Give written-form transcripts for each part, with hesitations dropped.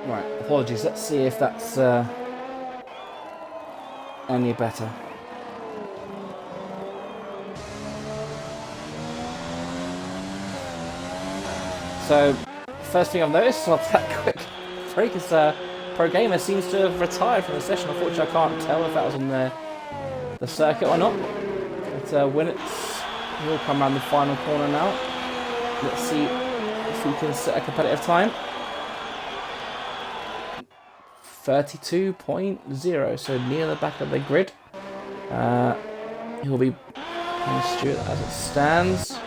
Right, apologies. Let's see if that's any better. So, first thing I've noticed off that quick break is Pro Gamer seems to have retired from the session. Unfortunately, I can't tell if that was on the circuit or not. But he'll come around the final corner now. Let's see if he can set a competitive time. 32.0, so near the back of the grid. He'll be playing Stuart as it stands.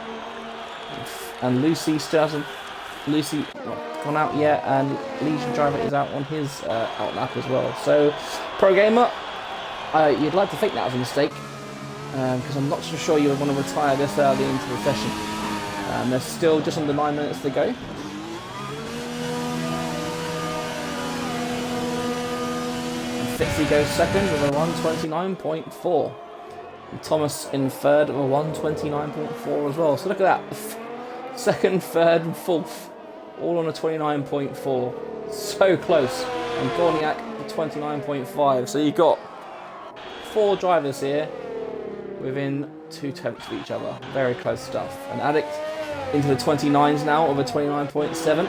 And Lucy still hasn't not gone out yet, and Legion Driver is out on his out lap as well. So, Pro Gamer, you'd like to think that was a mistake, because I'm not so sure you would want to retire this early into the session. There's still just under 9 minutes to go. And Fitzy goes second with a 1:29.4. And Thomas in third with a 1:29.4 as well. So look at that. Second, third, and fourth, all on a 29.4. So close. And Gorniak, 29.5. So you've got 4 drivers here within 2 tenths of each other. Very close stuff. And Addict into the 29s now of a 29.7.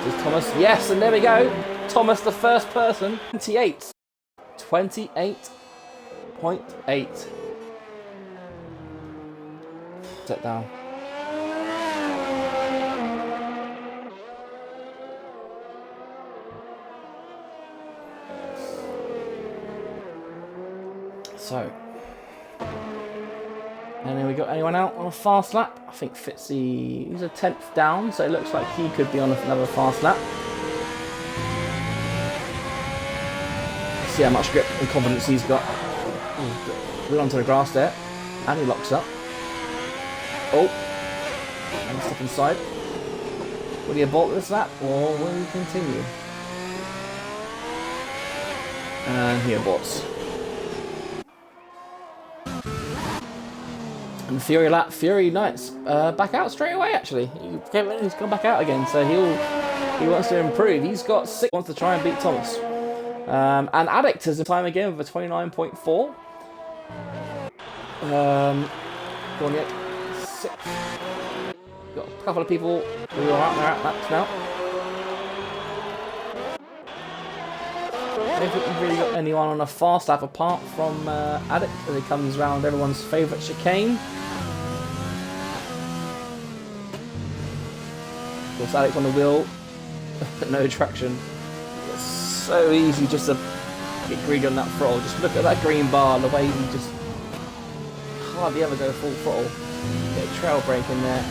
Does Thomas? Yes, and there we go. Thomas, the first person. 28. 28.8. Set down. So, and then we got anyone out on a fast lap? I think Fitzy, he's a 10th down, so it looks like he could be on another fast lap. See how much grip and confidence he's got. We're onto the grass there, and he locks up. Oh, and step inside. Will he abort this lap, or will he continue? And he aborts. And Fury lap, Fury Knights back out straight away. Actually, he came in, he's gone back out again. So he wants to improve. He's got 6, wants to try and beat Thomas. And Addict has a time again with a 29.4. Going yet. 6. Got a couple of people who are out there at laps now. I don't think we've really got anyone on a fast lap apart from Addict as he comes round everyone's favourite chicane. Of course, Addict on the wheel, no traction. It's so easy just to get greedy on that throttle. Just look at that green bar, the way he just hardly ever go full throttle. Get a trail break in there.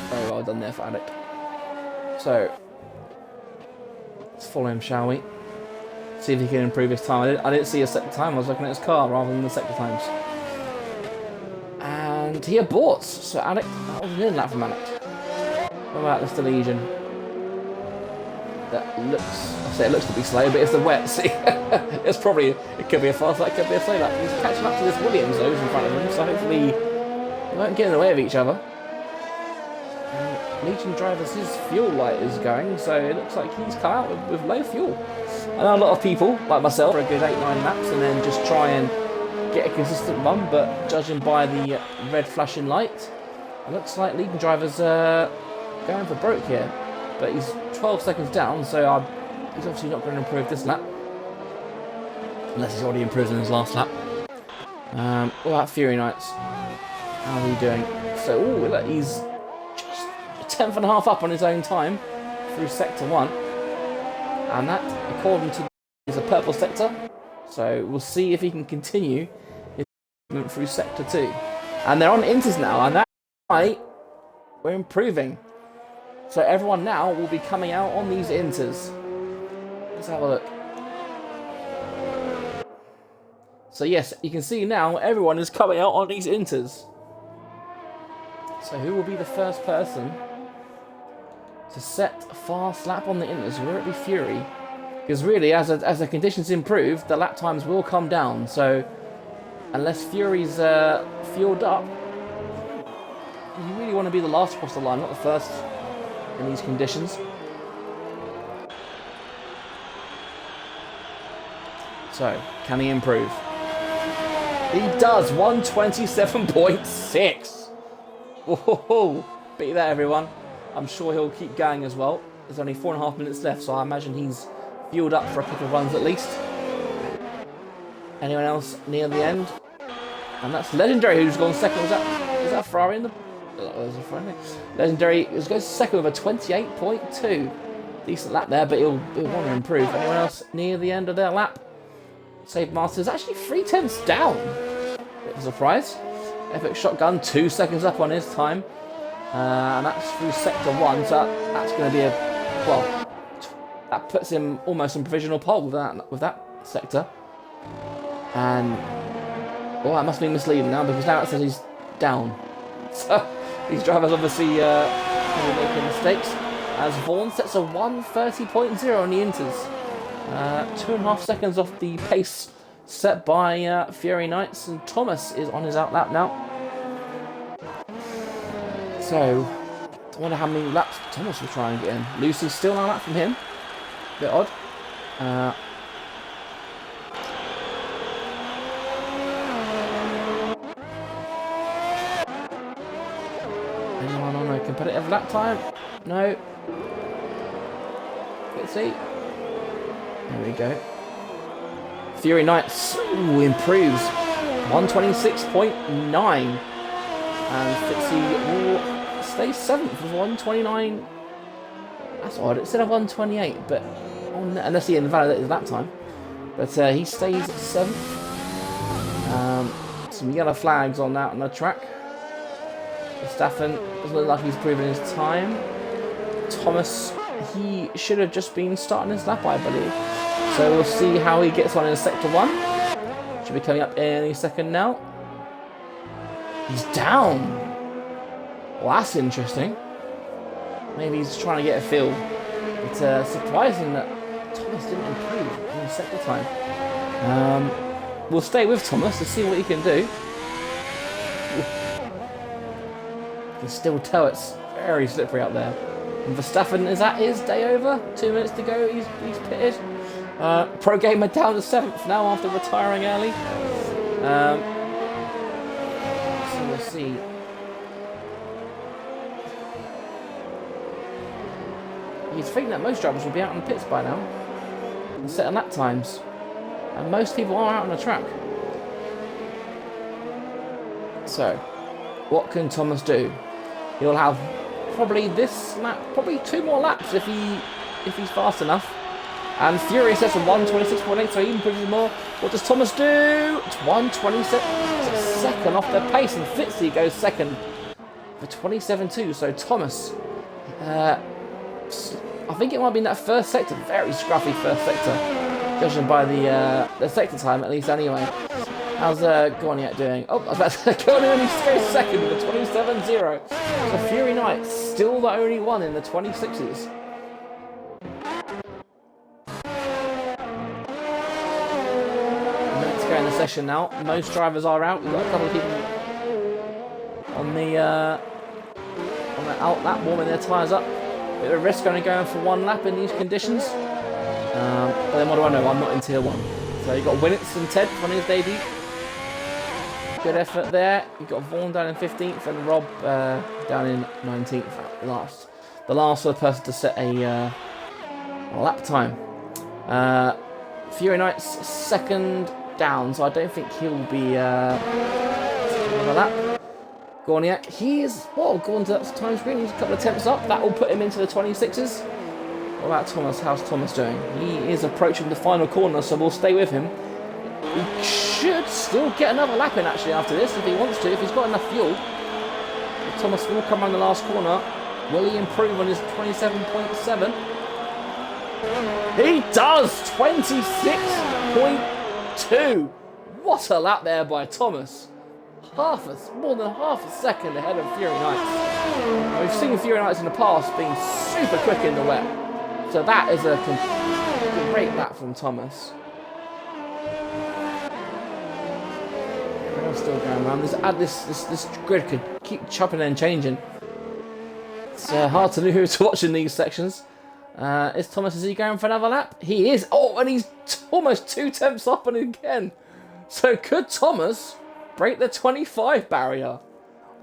Very well done there for Addict. So, let's follow him, shall we? See if he can improve his time. I didn't see a sector time, I was looking at his car rather than the sector times. And he aborts. So Addict, that was an in lap from Addict. What about this Legion? That looks, I say it looks to be slow, but it's the wet. See, it could be a fast lap, it could be a slow lap. He's catching up to this Williams though, who's in front of him, so hopefully they won't get in the way of each other. Legion Drivers, his fuel light is going, so it looks like he's come out with low fuel. I know a lot of people, like myself, for a good 8-9 laps and then just try and get a consistent run, but judging by the red flashing light, it looks like Legion Drivers going for broke here. But he's 12 seconds down, so he's obviously not going to improve this lap. Unless he's already improved in his last lap. What about Fury Knights? How are he doing? So, look, he's just a 10th and a half up on his own time through Sector 1. And that, according to is a purple sector. So we'll see if he can continue his movement through Sector 2. And they're on inters now, and that's why we're improving. So everyone now will be coming out on these inters. Let's have a look. So yes, you can see now everyone is coming out on these inters. So who will be the first person to set a fast lap on the inters? Will it be Fury? Because really, as the conditions improve, the lap times will come down. So unless Fury's fueled up, want to be the last across the line, not the first in these conditions. So, can he improve? He does, 127.6. Whoa, beat that, everyone. I'm sure he'll keep going as well. There's only 4.5 minutes left, so I imagine he's fueled up for a couple of runs at least. Anyone else near the end? And that's Legendary, who's gone second. Is that Ferrari in the... there's a Ferrari. Legendary is going second with a 28.2. Decent lap there, but he'll want to improve. Anyone else near the end of their lap? Save Masters actually 3/10 down. Bit of a surprise. Epic Shotgun 2 seconds up on his time. And that's through sector 1, so that's going to be a... well, that puts him almost in provisional pole with that sector. And... well, that must be misleading now, because now it says he's down. So, these drivers obviously making mistakes. As Vaughan sets a 1:30.0 on the Inters. 2.5 seconds off the pace set by Fury Knights, and Thomas is on his outlap now. So, I wonder how many laps Thomas will try and get in. Lucy's still on a lap from him. Bit odd. Anyone on a competitive lap time? No. Let's see. There we go. Fury Knights improves 126.9, and Fitzy will stay 7th with 129. That's odd. It said a 128, but unless he invalidated that time. But he stays 7th. Some yellow flags on that on the track. Verstappen doesn't look like he's proven his time. Thomas, he should have just been starting his lap, I believe. So we'll see how he gets on in sector 1. Should be coming up any second now. He's down. Well, that's interesting. Maybe he's trying to get a feel. It's surprising that Thomas didn't improve in sector time. We'll stay with Thomas to see what he can do. You can still tell it's very slippery out there. And Verstappen, is that his day over? 2 minutes to go, he's pitted. Pro Gamer down to 7th now after retiring early. So we'll see. You'd think that most drivers would be out on the pits by now and setting lap times. And most people are out on the track. So, what can Thomas do? He'll have probably this lap, probably 2 more laps if he's fast enough. And Fury sets a 126.8, so he even pushes more. What does Thomas do? It's 126, second off the pace, and Fitzy goes second for 27.2. So Thomas, I think it might have been that first sector, very scruffy first sector, judging by the sector time at least anyway. How's Gorniak doing? Oh, I was about to say, Gorniak only goes second with a 27.0. So Fury Knight, still the only one in the 26s. Let's go in the session now. Most drivers are out. We've got a couple of people on the out lap warming their tyres up. Bit of a risk only going for 1 lap in these conditions. But then what do I know? I'm not in tier 1. So you've got Winnitz and Ted on his debut. Good effort there. You've got Vaughan down in 15th and Rob down in 19th. The last of the person to set a lap time. Fury Knight's second down, so I don't think he'll be another lap. Gorniak, he's gone to that time screen. He's a couple of attempts up. That will put him into the 26s. What about Thomas? How's Thomas doing? He is approaching the final corner, so we'll stay with him. He should still get another lap in actually after this if he wants to, if he's got enough fuel. Thomas will come around the last corner. Will he improve on his 27.7? He does! 26.2! What a lap there by Thomas. More than half a second ahead of Fury Knights. We've seen Fury Knights in the past being super quick in the wet. So that is a great lap from Thomas. Everyone's still going around. This grid could keep chopping and changing. It's hard to know who's watching these sections. Is Thomas, is he going for another lap? He is. Oh, and he's almost 2 tenths up on it again. So could Thomas break the 25 barrier?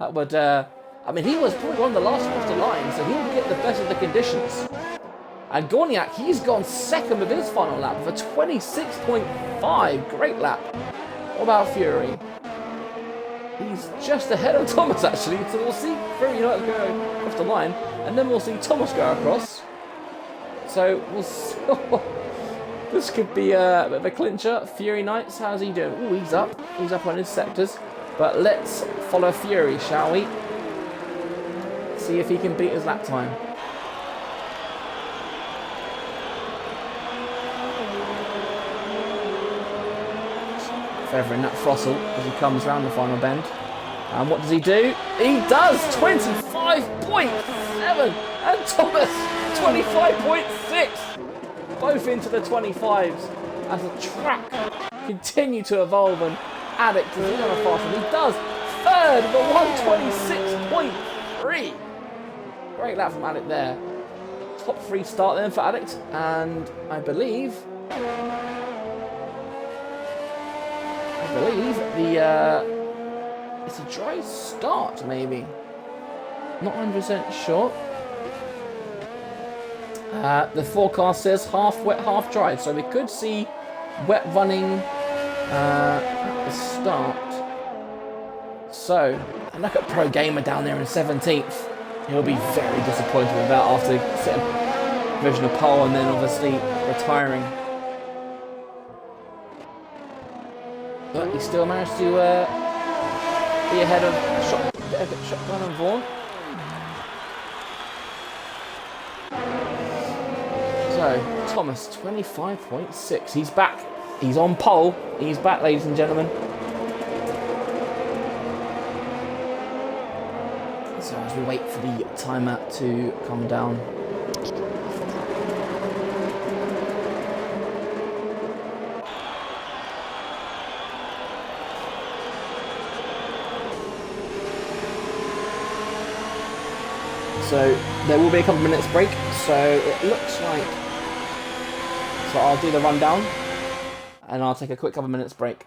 That would, I mean, he was probably one of the last off the line, so he'll get the best of the conditions. And Gorniak, he's gone second with his final lap for 26.5. Great lap. What about Fury? He's just ahead of Thomas, actually. So we'll see Fury United go off the line, and then we'll see Thomas go across. So we'll see. This could be a bit of a clincher. Fury Knights, how's he doing? Oh, he's up. He's up on his sectors. But let's follow Fury, shall we? See if he can beat his lap time. Feathering that throttle as he comes round the final bend. And what does he do? He does! 25.7! And Thomas, 25.6! Both into the 25s as the track continue to evolve and Addict is going fast. And he does! Third with a 126.3! Great lap from Addict there. Top 3 start then for Addict. And I believe the it's a dry start, maybe. Not 100% sure. The forecast says half wet, half dry, so we could see wet running at the start. So, and look at Pro Gamer down there in 17th. He'll be very disappointed with that after setting provisional pole and then obviously retiring. But he still managed to be ahead of Shotgun and Vaughan. So, Thomas, 25.6. He's back. He's on pole. He's back, ladies and gentlemen. So, as we wait for the timer to come down. So there will be a couple of minutes break, so it looks like, so I'll do the rundown and I'll take a quick couple of minutes break.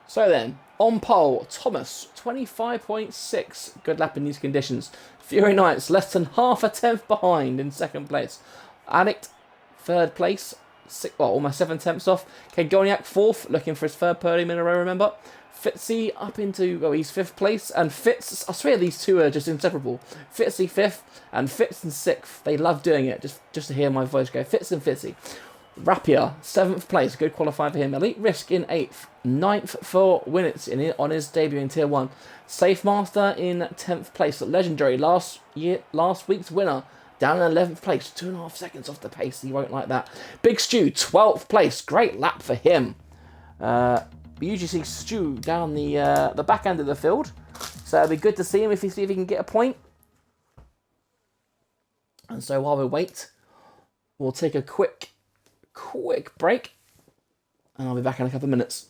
So then, on pole, Thomas, 25.6, good lap in these conditions. Fury Knights, less than half a tenth behind in second place. Addict, third place, almost 7 tenths off. Kegoniak, fourth, looking for his third podium in a row, remember. Fitzy up into, he's 5th place, and Fitz, I swear these two are just inseparable. Fitzy 5th, and Fitz in 6th. They love doing it, just to hear my voice go. Fitz and Fitzy. Rapier, 7th place, good qualifier for him. Elite Risk in 8th. 9th for Winnitz on his debut in Tier 1. Safe Master in 10th place. Legendary, last week's winner, down in 11th place. 2.5 seconds off the pace, he won't like that. Big Stu, 12th place, great lap for him. We usually see Stu down the back end of the field, so it'll be good to see him if he can get a point. And so while we wait, we'll take a quick break, and I'll be back in a couple of minutes.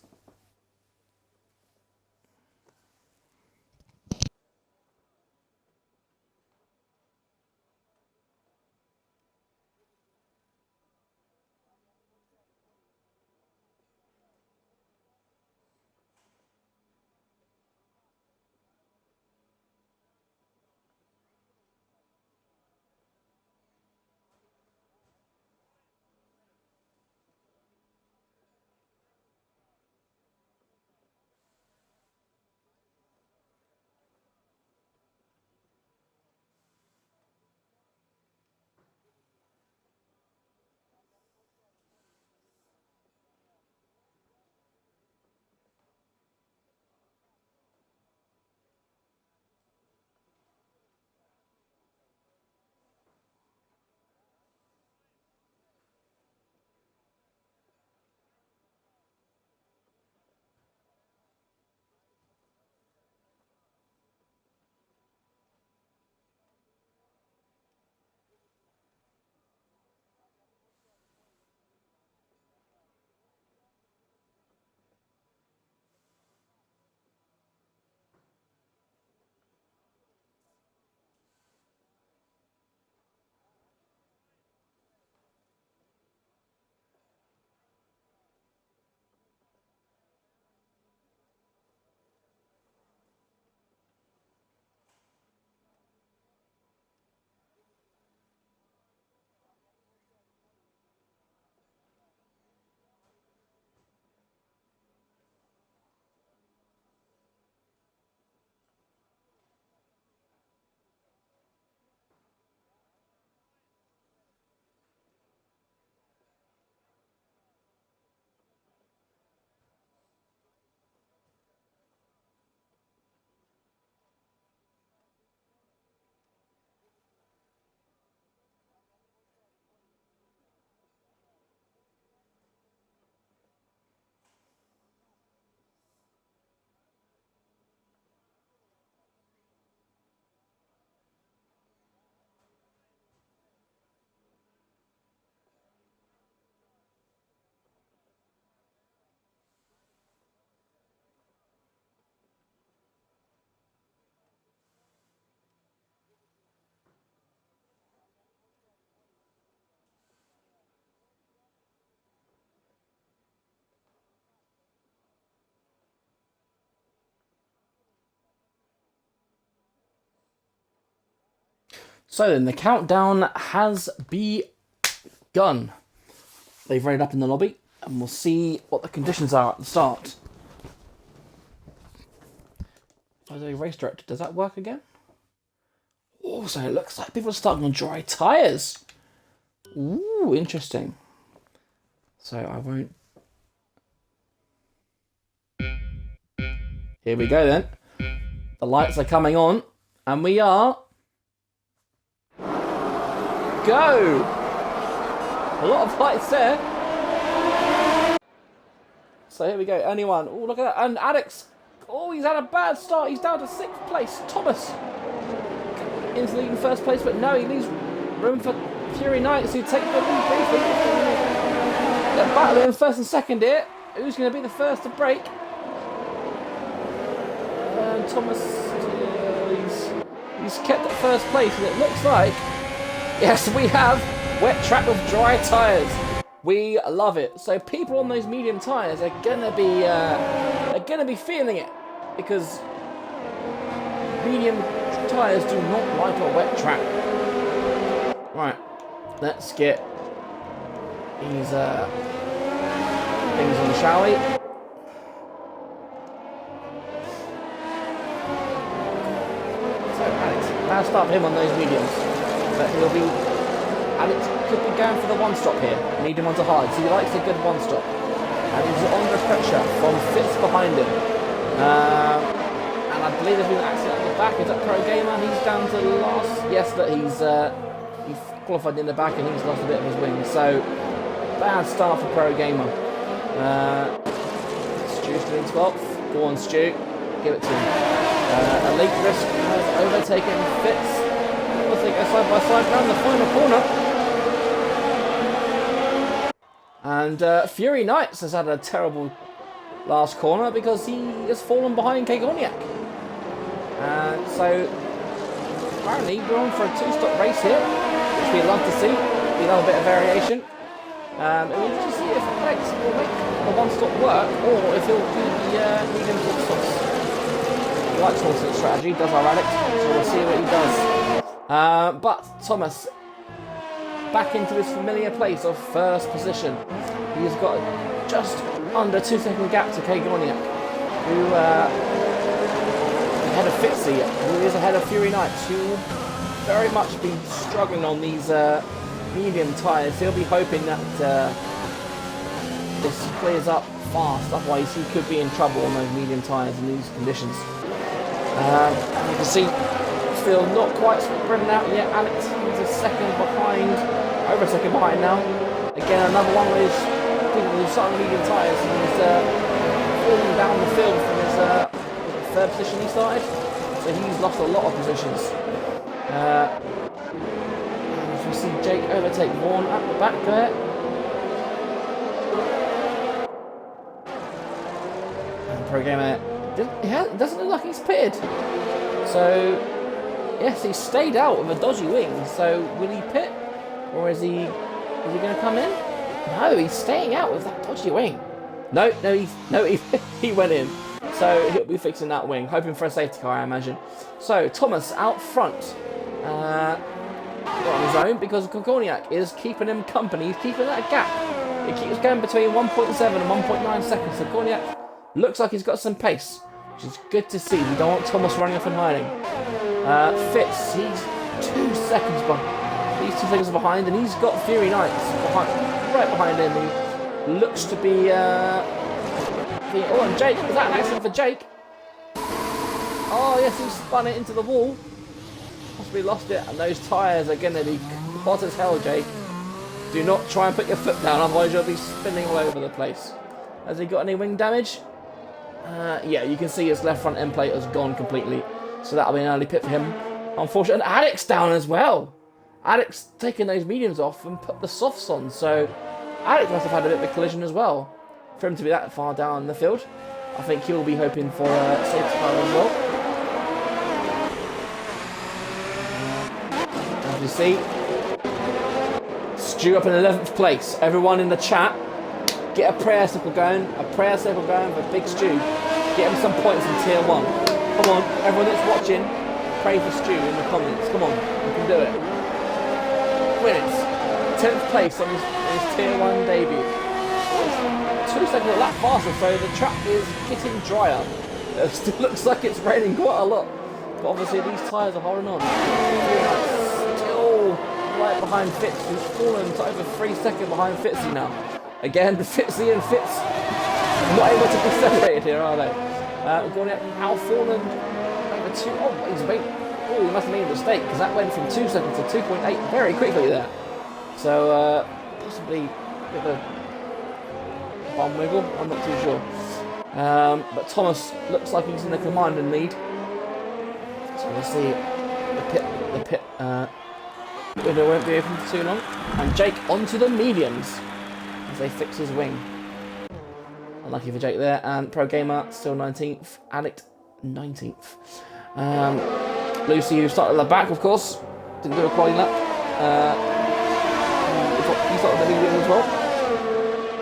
So then, the countdown has begun. They've raided up in the lobby, and we'll see what the conditions are at the start. Oh, the race director, does that work again? Oh, so it looks like people are starting on dry tyres. Ooh, interesting. So I won't... Here we go then. The lights are coming on, and we are... Go! A lot of lights there. So here we go, only one. Oh, look at that. And Alex, oh, he's had a bad start. He's down to 6th place. Thomas into the lead in 1st place, but no, he leaves room for Fury Knights, who take the lead briefly. They're battling 1st and 2nd here. Who's going to be the first to break? Thomas, he's kept at 1st place, and it looks like, yes, we have wet track with dry tyres. We love it. So people on those medium tyres are gonna be feeling it, because medium tyres do not like a wet track. Right, let's get these things on, shall we? So Alex, bad start for him on those mediums, but he'll be. Alex could be going for the one-stop here. Medium onto hard, so he likes a good one-stop. And he's under pressure from Fitz behind him. And I believe there's been an accident at the back. Is that Pro Gamer? He's down to last. Yes, but he's qualified in the back and he's lost a bit of his wing. So, bad start for Pro Gamer. Stu's still in 12th. Go on, Stu. Give it to him. Elite Risk has overtaken Fitz. We'll take it side by side down the final corner. And Fury Knights has had a terrible last corner because he has fallen behind Kagorniak. So apparently we're on for a 2-stop race here, which we'd love to see. We love a bit of variation. And we'll just see if Alex will make the one-stop work, or if he'll do the medium stops. He likes all strategy, does our Alex, so we'll see what he does. But Thomas, back into his familiar place of 1st position. He's got just under 2-second gap to Kagorniak, who ahead of Fitzy, who is ahead of Fury Knights, who very much been struggling on these medium tyres. He'll be hoping that this clears up fast, otherwise he could be in trouble on those medium tyres in these conditions. And you can see still not quite sprinting out yet. Alex is a second behind, over a second behind now. Again, another one with his starting medium tyres, and he's falling down the field from his 3rd position he started. So he's lost a lot of positions. And as we see Jake overtake Vaughan at the back there. And Pro Gamer, it doesn't look like he's pitted. So yes, he stayed out with a dodgy wing, so will he pit? Or is he going to come in? No, he's staying out with that dodgy wing. No, he went in. So he'll be fixing that wing, hoping for a safety car, I imagine. So Thomas out front. On his own, because Kagorniak is keeping him company, he's keeping that gap. It keeps going between 1.7 and 1.9 seconds. So Kagorniak looks like he's got some pace, which is good to see. We don't want Thomas running off and hiding. Fitz, he's 2 seconds behind. He's 2 seconds behind, and he's got Fury Knights right behind him. He looks to be. Oh, and Jake, is that an accident for Jake? Oh yes, he spun it into the wall. Possibly lost it, and those tyres are going to be hot as hell, Jake. Do not try and put your foot down, otherwise you'll be spinning all over the place. Has he got any wing damage? Yeah, you can see his left front end plate has gone completely. So that'll be an early pit for him. Unfortunately, and Alex down as well. Alex taking those mediums off and put the softs on. So Alex must have had a bit of a collision as well. For him to be that far down the field, I think he'll be hoping for a safety car as well. As you see, Stu up in 11th place. Everyone in the chat, get a prayer circle going. A prayer circle going for Big Stu. Get him some points in tier 1. Come on, everyone that's watching, pray for Stu in the comments. Come on, we can can do it. Wins. 10th place on his Tier 1 debut. 2 seconds a lap faster, so the track is getting drier. It still looks like it's raining quite a lot. But obviously these tyres are holding on. Still right behind Fitz, who's fallen to over 3 seconds behind Fitzy now. Again, Fitzy and Fitz not able to be separated here, are they? Going out now fallen over 2. Oh, he's waiting. Oh, he must have made a mistake because that went from 2 seconds to 2.8 very quickly there. So possibly a bit of a bum wiggle. I'm not too sure. But Thomas looks like he's in the commanding lead. So we'll see the pit window won't be open for too long. And Jake onto the mediums as they fix his wing. Unlucky for Jake there. And Pro Gamer still 19th. Addict 19th. Lucy, who started at the back, of course, didn't do a quality lap. He started the medium as well.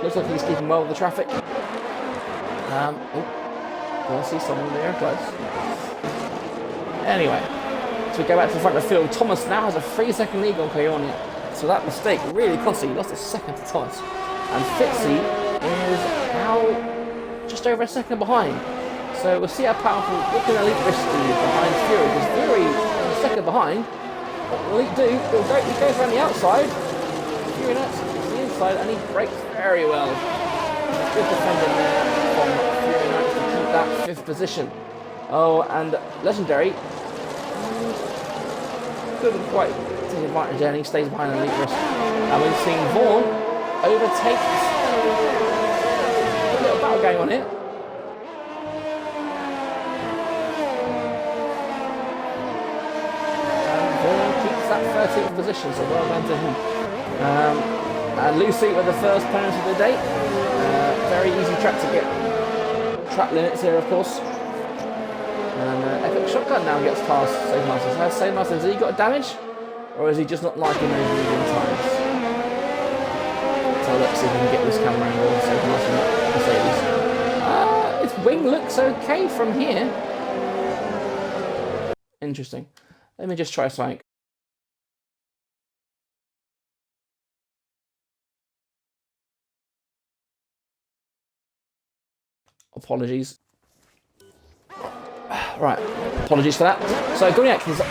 Looks like he's keeping well with the traffic. I see someone there close. Anyway, so we go back to the front of the field. Thomas now has a 3-second lead on Koyonia. So that mistake really cost him. He lost a second to Thomas. And Fitzy is now just over a second behind. So we'll see how powerful Look at Elite Risk behind Fury. Because Fury is a second behind. What will Elite do? He goes around the outside. Fury nuts the inside and he brakes very well. Good defending there from Fury Knights to keep that 5th position. Oh, and Legendary couldn't quite take advantage there and he stays behind Elite Risk. And we've seen Vaughn overtake. A little battle going on here. And Vaughn keeps that 13th position, so well done to him. And Lucy with the first penalty of the day. Very easy track to get. Track limits here, of course. And Epic Shotgun now gets past Save Masters. Has Save Masters, has he got damage? Or is he just not liking those medium tires? So let's see if we can get this camera angle and Save Masters. Its wing looks okay from here. Interesting. Let me just try something. Apologies. Right, apologies for that. So Goniak is the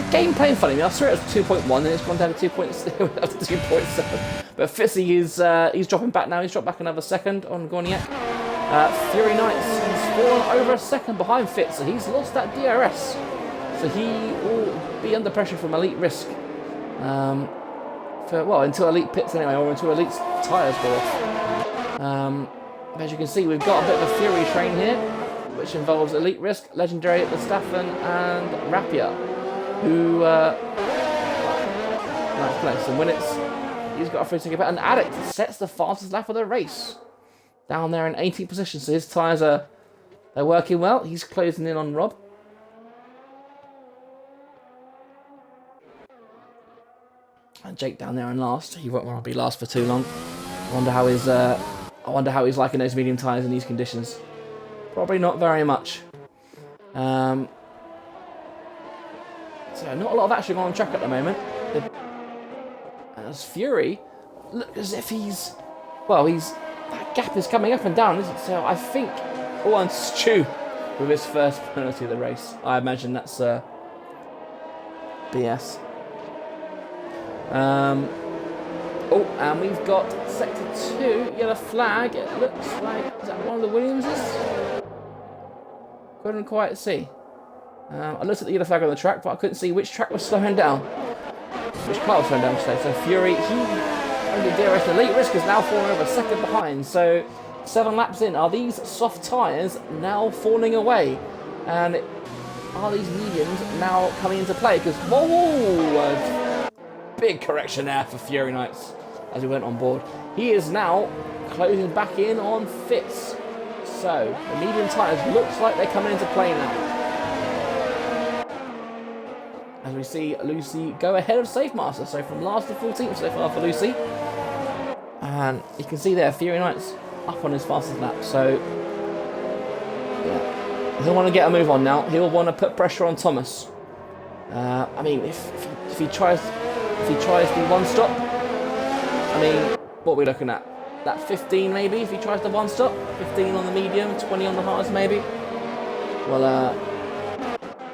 game playing funny. I saw it was 2.1 and it's gone down to 2.7. But Fitzy is he's dropping back now. He's dropped back another second on Goniak. Fury Knights has fallen over a second behind Fitz, so he's lost that DRS. So he will be under pressure from Elite Risk. Until Elite pits anyway, or until Elite's tyres go off. As you can see, we've got a bit of a Fury train here, which involves Elite Risk, Legendary at the Staffen, and Rapier, who ninth place. And when he's got a free ticket, and Addict sets the fastest lap of the race, down there in 18th position. So his tyres they're working well. He's closing in on Rob. And Jake down there in last. He won't want to be last for too long. I wonder how he's liking those medium tyres in these conditions. Probably not very much. So not a lot of action going on track at the moment. As Fury, look as if that gap is coming up and down, isn't it? So I think, and Stu with his first penalty of the race. I imagine that's BS. And we've got Sector 2, yellow flag. It looks like, is that one of the Williamses? Couldn't quite see. I looked at the yellow flag on the track, but I couldn't see which track was slowing down. Which car was slowing down today. So Fury, he only DRS. Elite Risk is now falling over a second behind. So 7 laps in, are these soft tyres now falling away? And are these mediums now coming into play? Because, whoa, big correction there for Fury Knights as he went on board. He is now closing back in on Fitz. So the medium tyres looks like they're coming into play now. As we see Lucy go ahead of Safe Master. So from last to 14th so far for Lucy. And you can see there Fury Knights up on his fastest lap. So yeah, he'll want to get a move on now. He'll want to put pressure on Thomas. I mean, if he tries the one stop, I mean, what are we looking at? That 15 maybe, if he tries the one stop, 15 on the medium, 20 on the hards maybe. Well,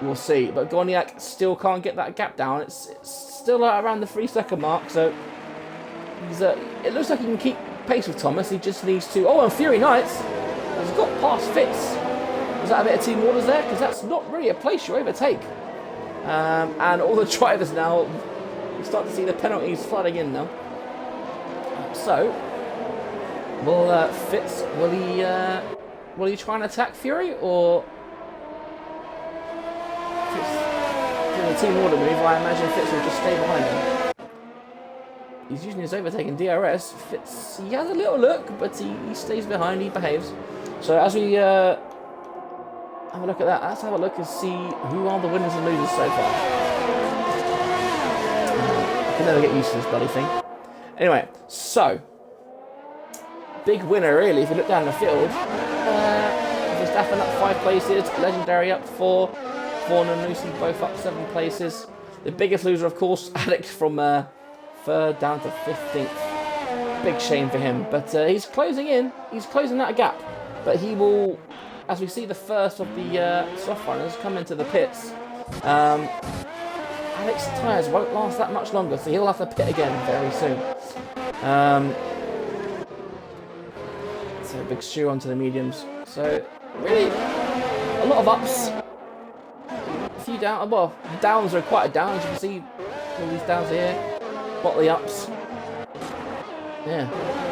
we'll see. But Gorniak still can't get that gap down. It's still around the 3-second mark, so it looks like he can keep pace with Thomas. He just needs to. Oh, and Fury Knights has got past Fitz. Was that a bit of team orders there? Because that's not really a place you overtake. And all the drivers now, you start to see the penalties flooding in now. So, will Fitz, will he try and attack Fury, or Fitz doing a team order move? I imagine Fitz will just stay behind him. He's using his overtaking DRS. Fitz, he has a little look, but he stays behind, he behaves. So as we have a look at that, let's have a look and see who are the winners and losers so far. I can never get used to this bloody thing. Anyway, so big winner really if you look down the field. Verstappen up 5 places, Legendary up 4, Vaughan and Lucy both up 7 places. The biggest loser, of course, Alex from 3rd down to 15th. Big shame for him, but he's closing in. He's closing that gap, but he will, as we see the first of the soft runners come into the pits. Alex's tyres won't last that much longer, so he'll have to pit again very soon. So a big shoe onto the mediums. So really, a lot of ups. A few down. Well, the downs are quite a down, as you can see. All these downs here. What the ups. Yeah.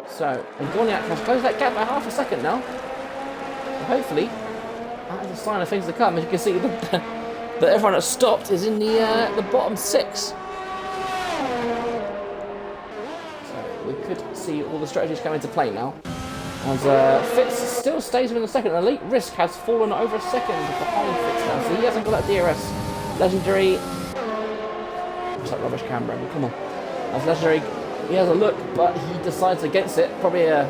So, and Gorniak has closed that gap by half a second now. So hopefully, that is a sign of things to come. As you can see, that everyone that's stopped is in the bottom 6. So we could see all the strategies come into play now. As Fitz still stays within a second. Elite Risk has fallen over a second behind Fitz now, so he hasn't got that DRS. Legendary. It's like rubbish camera, but come on. As Legendary, he has a look, but he decides against it. Probably a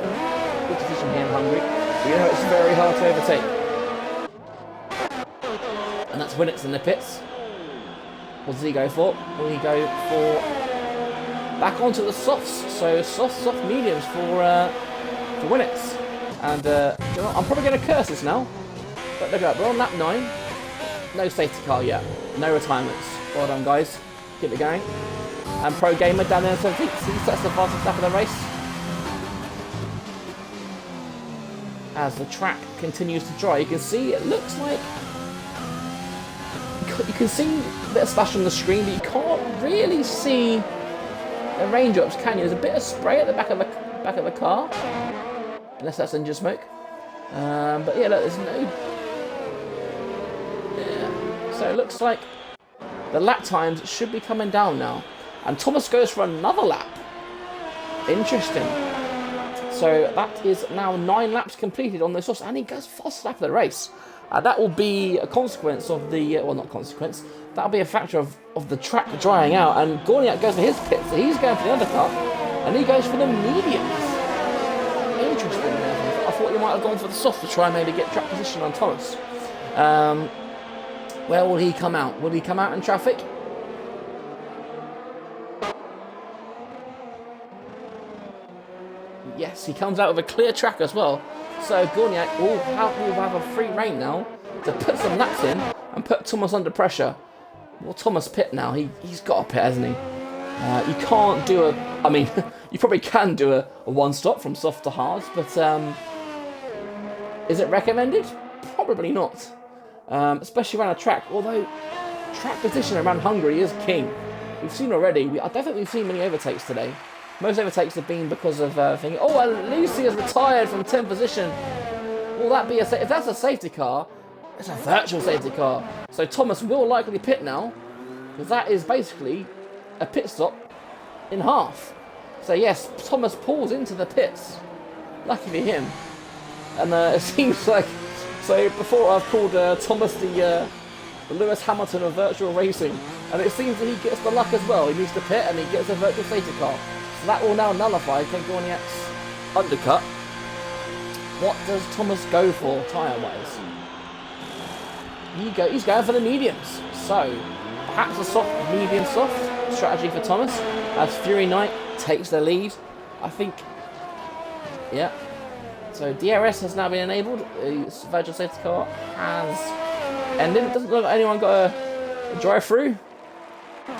good decision here in Hungary. But you know it's very hard to overtake. And that's Winnets in the pits. What does he go for? Will he go for back onto the softs? So soft mediums for Winnets. And you know, I'm probably going to curse this now. But look at that, we're on lap 9. No safety car yet. No retirements. Well done, guys. Keep it going. And Pro Gamer down there in 17th. He sets the fastest lap of the race. As the track continues to dry, you can see it looks like you can see a bit of splash on the screen, but you can't really see the raindrops, can you? There's a bit of spray at the back of the car, unless that's engine smoke. But yeah, look, there's no. Yeah. So it looks like the lap times should be coming down now, and Thomas goes for another lap. Interesting. So that is now 9 laps completed on this horse, and he goes fast lap of the race. That will be a consequence of the, well, not consequence, that'll be a factor of the track drying out, and Gorniak goes for his pit, so he's going for the undercut, and he goes for the mediums. Interesting. I thought you might have gone for the soft to try and maybe get track position on Thomas. Where will he come out? Will he come out in traffic? Yes, he comes out with a clear track as well. So Gorniak will have a free rein now to put some laps in and put Thomas under pressure. Well, Thomas pit now. He's got a pit, hasn't he? You can't do a... I mean, you probably can do a one-stop from soft to hards, but is it recommended? Probably not. Especially around a track. Although, track position around Hungary is king. We've seen already. I don't think we've seen many overtakes today. Most overtakes have been because of thinking, oh, and Lucy has retired from 10th position. Will that be if that's a safety car, it's a virtual safety car. So Thomas will likely pit now, because that is basically a pit stop in half. So yes, Thomas pulls into the pits. Lucky for him. And it seems like, so before I've called Thomas the Lewis Hamilton of virtual racing, and it seems that he gets the luck as well. He needs to pit and he gets a virtual safety car. So that will now nullify Ken Gorniak's undercut. What does Thomas go for tyre-wise? He's going for the mediums. So perhaps a soft, medium soft strategy for Thomas as Fury Knight takes the lead. I think, yeah. So DRS has now been enabled. The virtual safety car has ended. It doesn't look like anyone got a drive through.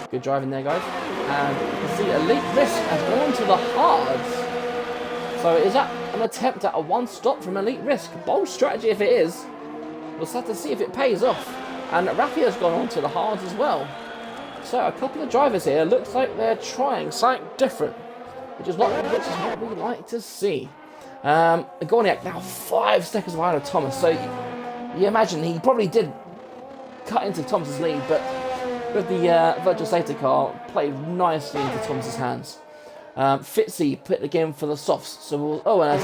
Good driving there, guys. And you can see Elite Risk has gone to the hards. So is that an attempt at a one-stop from Elite Risk? Bold strategy if it is. We'll have to see if it pays off. And Raffia's gone on to the hards as well. So a couple of drivers here. Looks like they're trying something different. Which is what we like to see. Gorniak now 5 seconds behind of Thomas. So you imagine he probably did cut into Thomas's lead, but with the virtual safety car, played nicely into Thomas's hands. Fitzy put again for the softs. So and as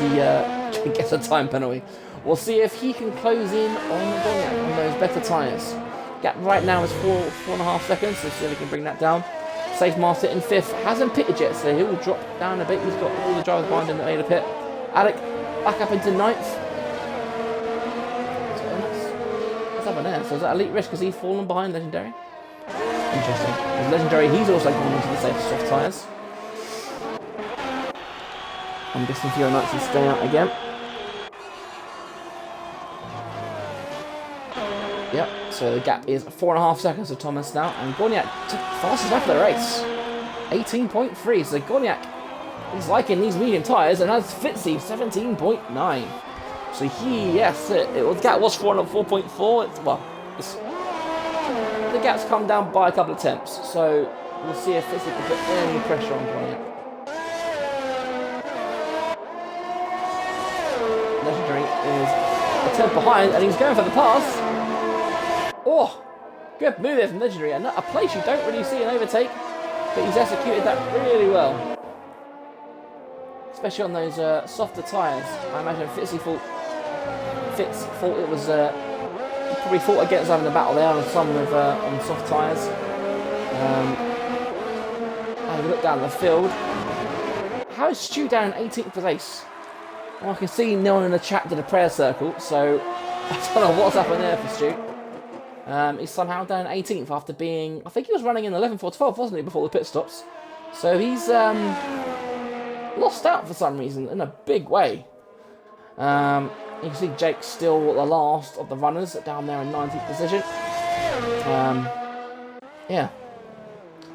he gets a time penalty, we'll see if he can close in on Gorniak on those better tyres. Gap right now is 4.5 seconds. So see if he can bring that down. Safe Master in 5th, hasn't pitted yet, so he'll drop down a bit. He's got all the drivers behind him that made a pit. Alec back up into 9th. So what's happened there? So is that Elite Risk because he's fallen behind Legendary? Interesting. With Legendary, he's also gone into the safe soft tyres. I'm guessing Fury Knights is staying out again. Yep, so the gap is 4.5 seconds of Thomas now, and Gorniak took fastest lap of the race. 18.3, so Gorniak is liking these medium tyres and has Fitzy 17.9. So the gap was 4.4. The gap's come down by a couple of tenths, so we'll see if Fitzy can put any pressure on Gorniak. Legendary is a tenth behind, and he's going for the pass. Oh, good move there from Legendary, and a place you don't really see an overtake, but he's executed that really well. Especially on those softer tyres. I imagine Fitz thought it was, he probably fought against having a battle there on some of on soft tyres. Have a look down the field. How is Stu down in 18th place? Well, I can see no one in the chat did a prayer circle, so I don't know what's happened there for Stu. He's somehow down 18th after being, I think he was running in 11th or 12th, wasn't he, before the pit stops? So he's lost out for some reason in a big way. You can see Jake still the last of the runners down there in 19th position. Yeah.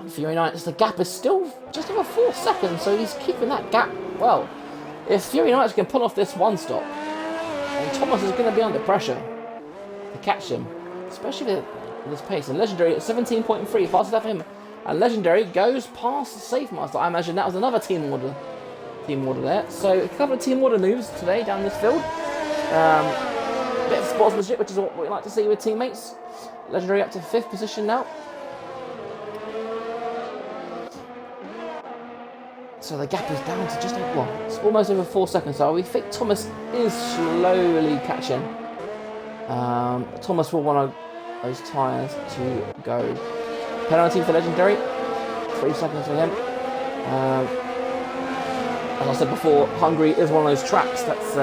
And Fury Knights, the gap is still just over 4 seconds, so he's keeping that gap well. If Fury Knights can pull off this one stop, and Thomas is going to be under pressure to catch him. Especially with this pace. And Legendary at 17.3, fastest lap for him. And Legendary goes past the Safe Master. I imagine that was another team order there. So a couple of team order moves today down this field. Bit of sportsmanship, which is what we like to see with teammates. Legendary up to 5th position now. So the gap is down to just it's almost over 4 seconds. So we think Thomas is slowly catching. Thomas will want those tyres to go. Penalty for Legendary. 3 seconds for him. As I said before, Hungary is one of those tracks that's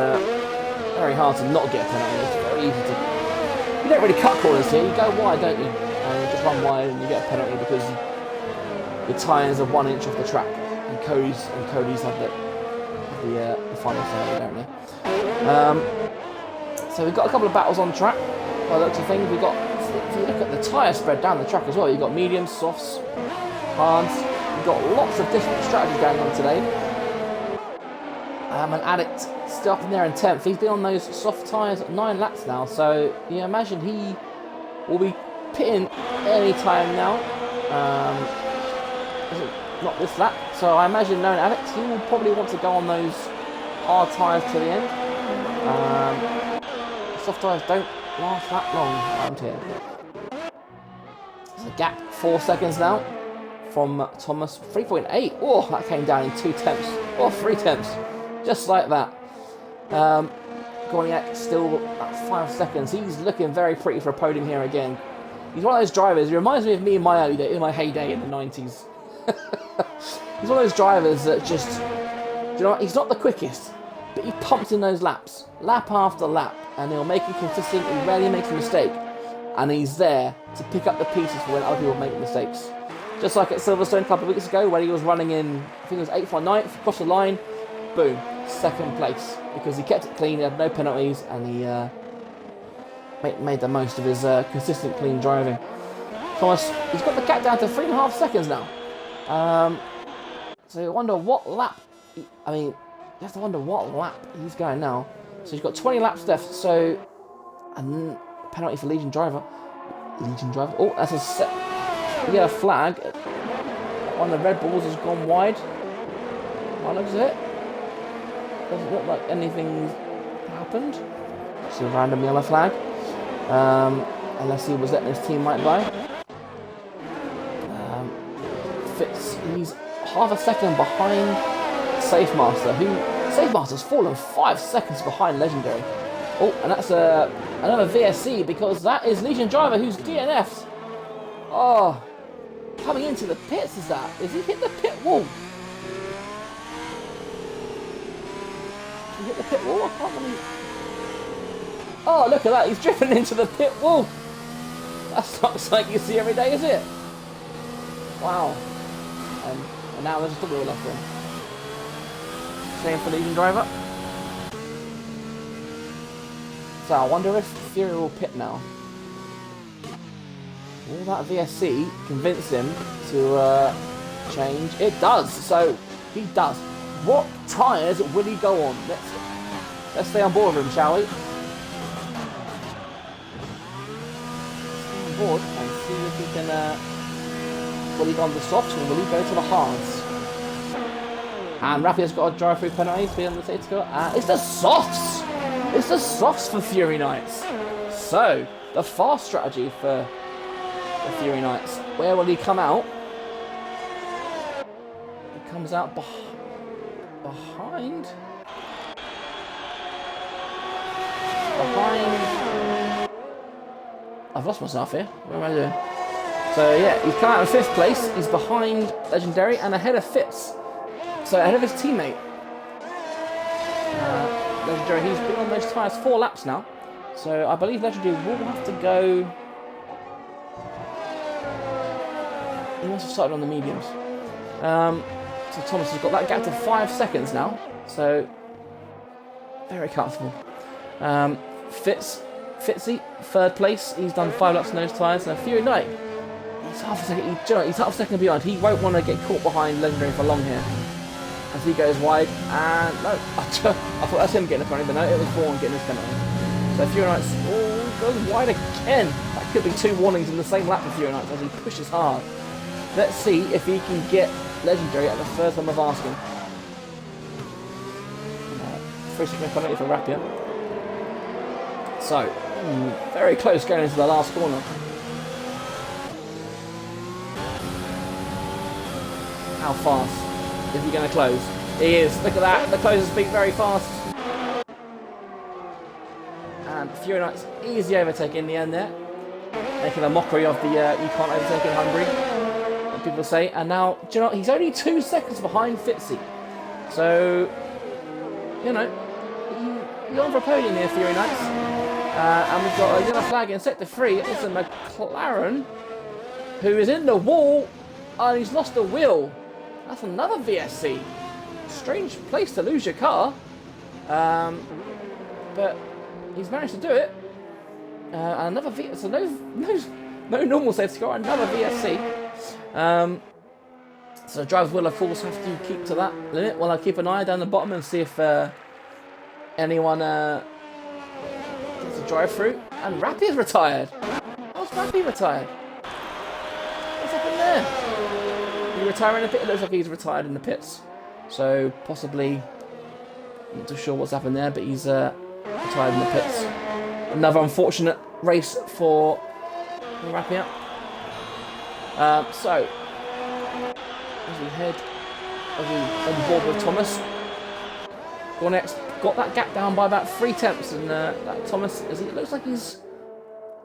very hard to not get a penalty. It's very easy to... You don't really cut corners here. You go wide, don't you? And you just run wide and you get a penalty because the tyres are 1 inch off the track. And Cody's have the final say, don't they? So we've got a couple of battles on track. By the looks of things, we've got, if you look at the tyre spread down the track as well, you've got mediums, softs, hards. You've got lots of different strategies going on today. And Addict still up in there in 10th. He's been on those soft tyres 9 laps now, so you imagine he will be pitting any time now. Not this lap. So I imagine knowing Addict, he will probably want to go on those hard tyres to the end. Soft tyres don't last that long around here. So gap 4 seconds now from Thomas. 3.8. Oh, that came down in 2 tenths. Oh, 3 tenths. Just like that. Gorniak still at 5 seconds. He's looking very pretty for a podium here again. He's one of those drivers. He reminds me of me in my early day, in my heyday in the 90s. He's one of those drivers that just, you know what, he's not the quickest, but he pumps in those laps, lap after lap, and he'll make it consistent. He rarely makes a mistake. and he's there to pick up the pieces for when other people make mistakes. Just like at Silverstone a couple of weeks ago, when he was running in, I think it was 8th or 9th, across the line, boom, 2nd place. Because he kept it clean, he had no penalties, and he made the most of his consistent, clean driving. Thomas, he's got the gap down to 3.5 seconds now. So you wonder what lap, you have to wonder what lap he's going now. So he's got 20 laps left, so, and penalty for Legion driver. Oh, that's a set. We get a flag. One of the Red Bulls has gone wide. That looks it. Doesn't look like anything's happened. It's a random yellow flag. Unless he was letting his teammate by. Fitz, he's half a second behind Safe Master, Safe Master's fallen 5 seconds behind Legendary. Oh, and that's another VSC, because that is Legion driver who's DNF'd. Oh, coming into the pits is that? Is he hit the pit wall? Did he hit the pit wall? I can't believe. Oh, look at that, he's driven into the pit wall. That's not something you see every day, is it? Wow. And now there's a double left for him. Same for Legion driver. So I wonder if Fury will pit now. Will that VSC convince him to change? It does. So he does. What tyres will he go on? Let's stay on board with him, shall we? Stay on board and see if he can. Will he go on the softs or will he go to the hards? And Rappia's got a drive-through penalty to be on the safety car. It's the softs! It's the softs for Fury Knights. So, the fast strategy for the Fury Knights. Where will he come out? He comes out behind. I've lost myself here. What am I doing? So yeah, he's come out in 5th place. He's behind Legendary and ahead of Fitz. So ahead of his teammate. Legendary, he's been on those tyres 4 laps now. So I believe Legendary will have to go. He must have started on the mediums. So Thomas has got that gap to 5 seconds now. So very comfortable. Fitzy, 3rd place. He's done 5 laps on those tyres. And Fury Knight, he's half a second. He's half a second behind. He won't want to get caught behind Legendary for long here. As he goes wide, and no, I thought that's him getting a penalty, but no, it was Vaughan getting his penalty. So Fury Knights goes wide again. That could be 2 warnings in the same lap for Fury Knights as he pushes hard. Let's see if he can get Legendary at the first time of asking. First penalty for Rapier. So, very close going into the last corner. How fast? Is he going to close? He is. Look at that. The closers speed very fast. And Fury Knights easy overtake in the end there. Making a mockery of the you can't overtake in Hungary, that people say. And now, do you know what? He's only 2 seconds behind Fitzy. So, you know, you're on for a podium here, Fury Knights. And we've got a yellow flag in sector 3. It's a McLaren who is in the wall and he's lost the wheel. That's another VSC. Strange place to lose your car. But he's managed to do it. Another VSC. So no normal safety car, another VSC. So drivers will of course have to keep to that limit while I keep an eye down the bottom and see if anyone gets a drive through. And Rappy's retired. How's Rappy retired? What's happened there? Did he retire in the pit? It looks like he's retired in the pits. So possibly, I'm not too sure what's happened there, but he's retired in the pits. Another unfortunate race for Rappy. So as we head on board with Thomas. Gornex got that gap down by about 3 tenths, and that Thomas, it looks like he's,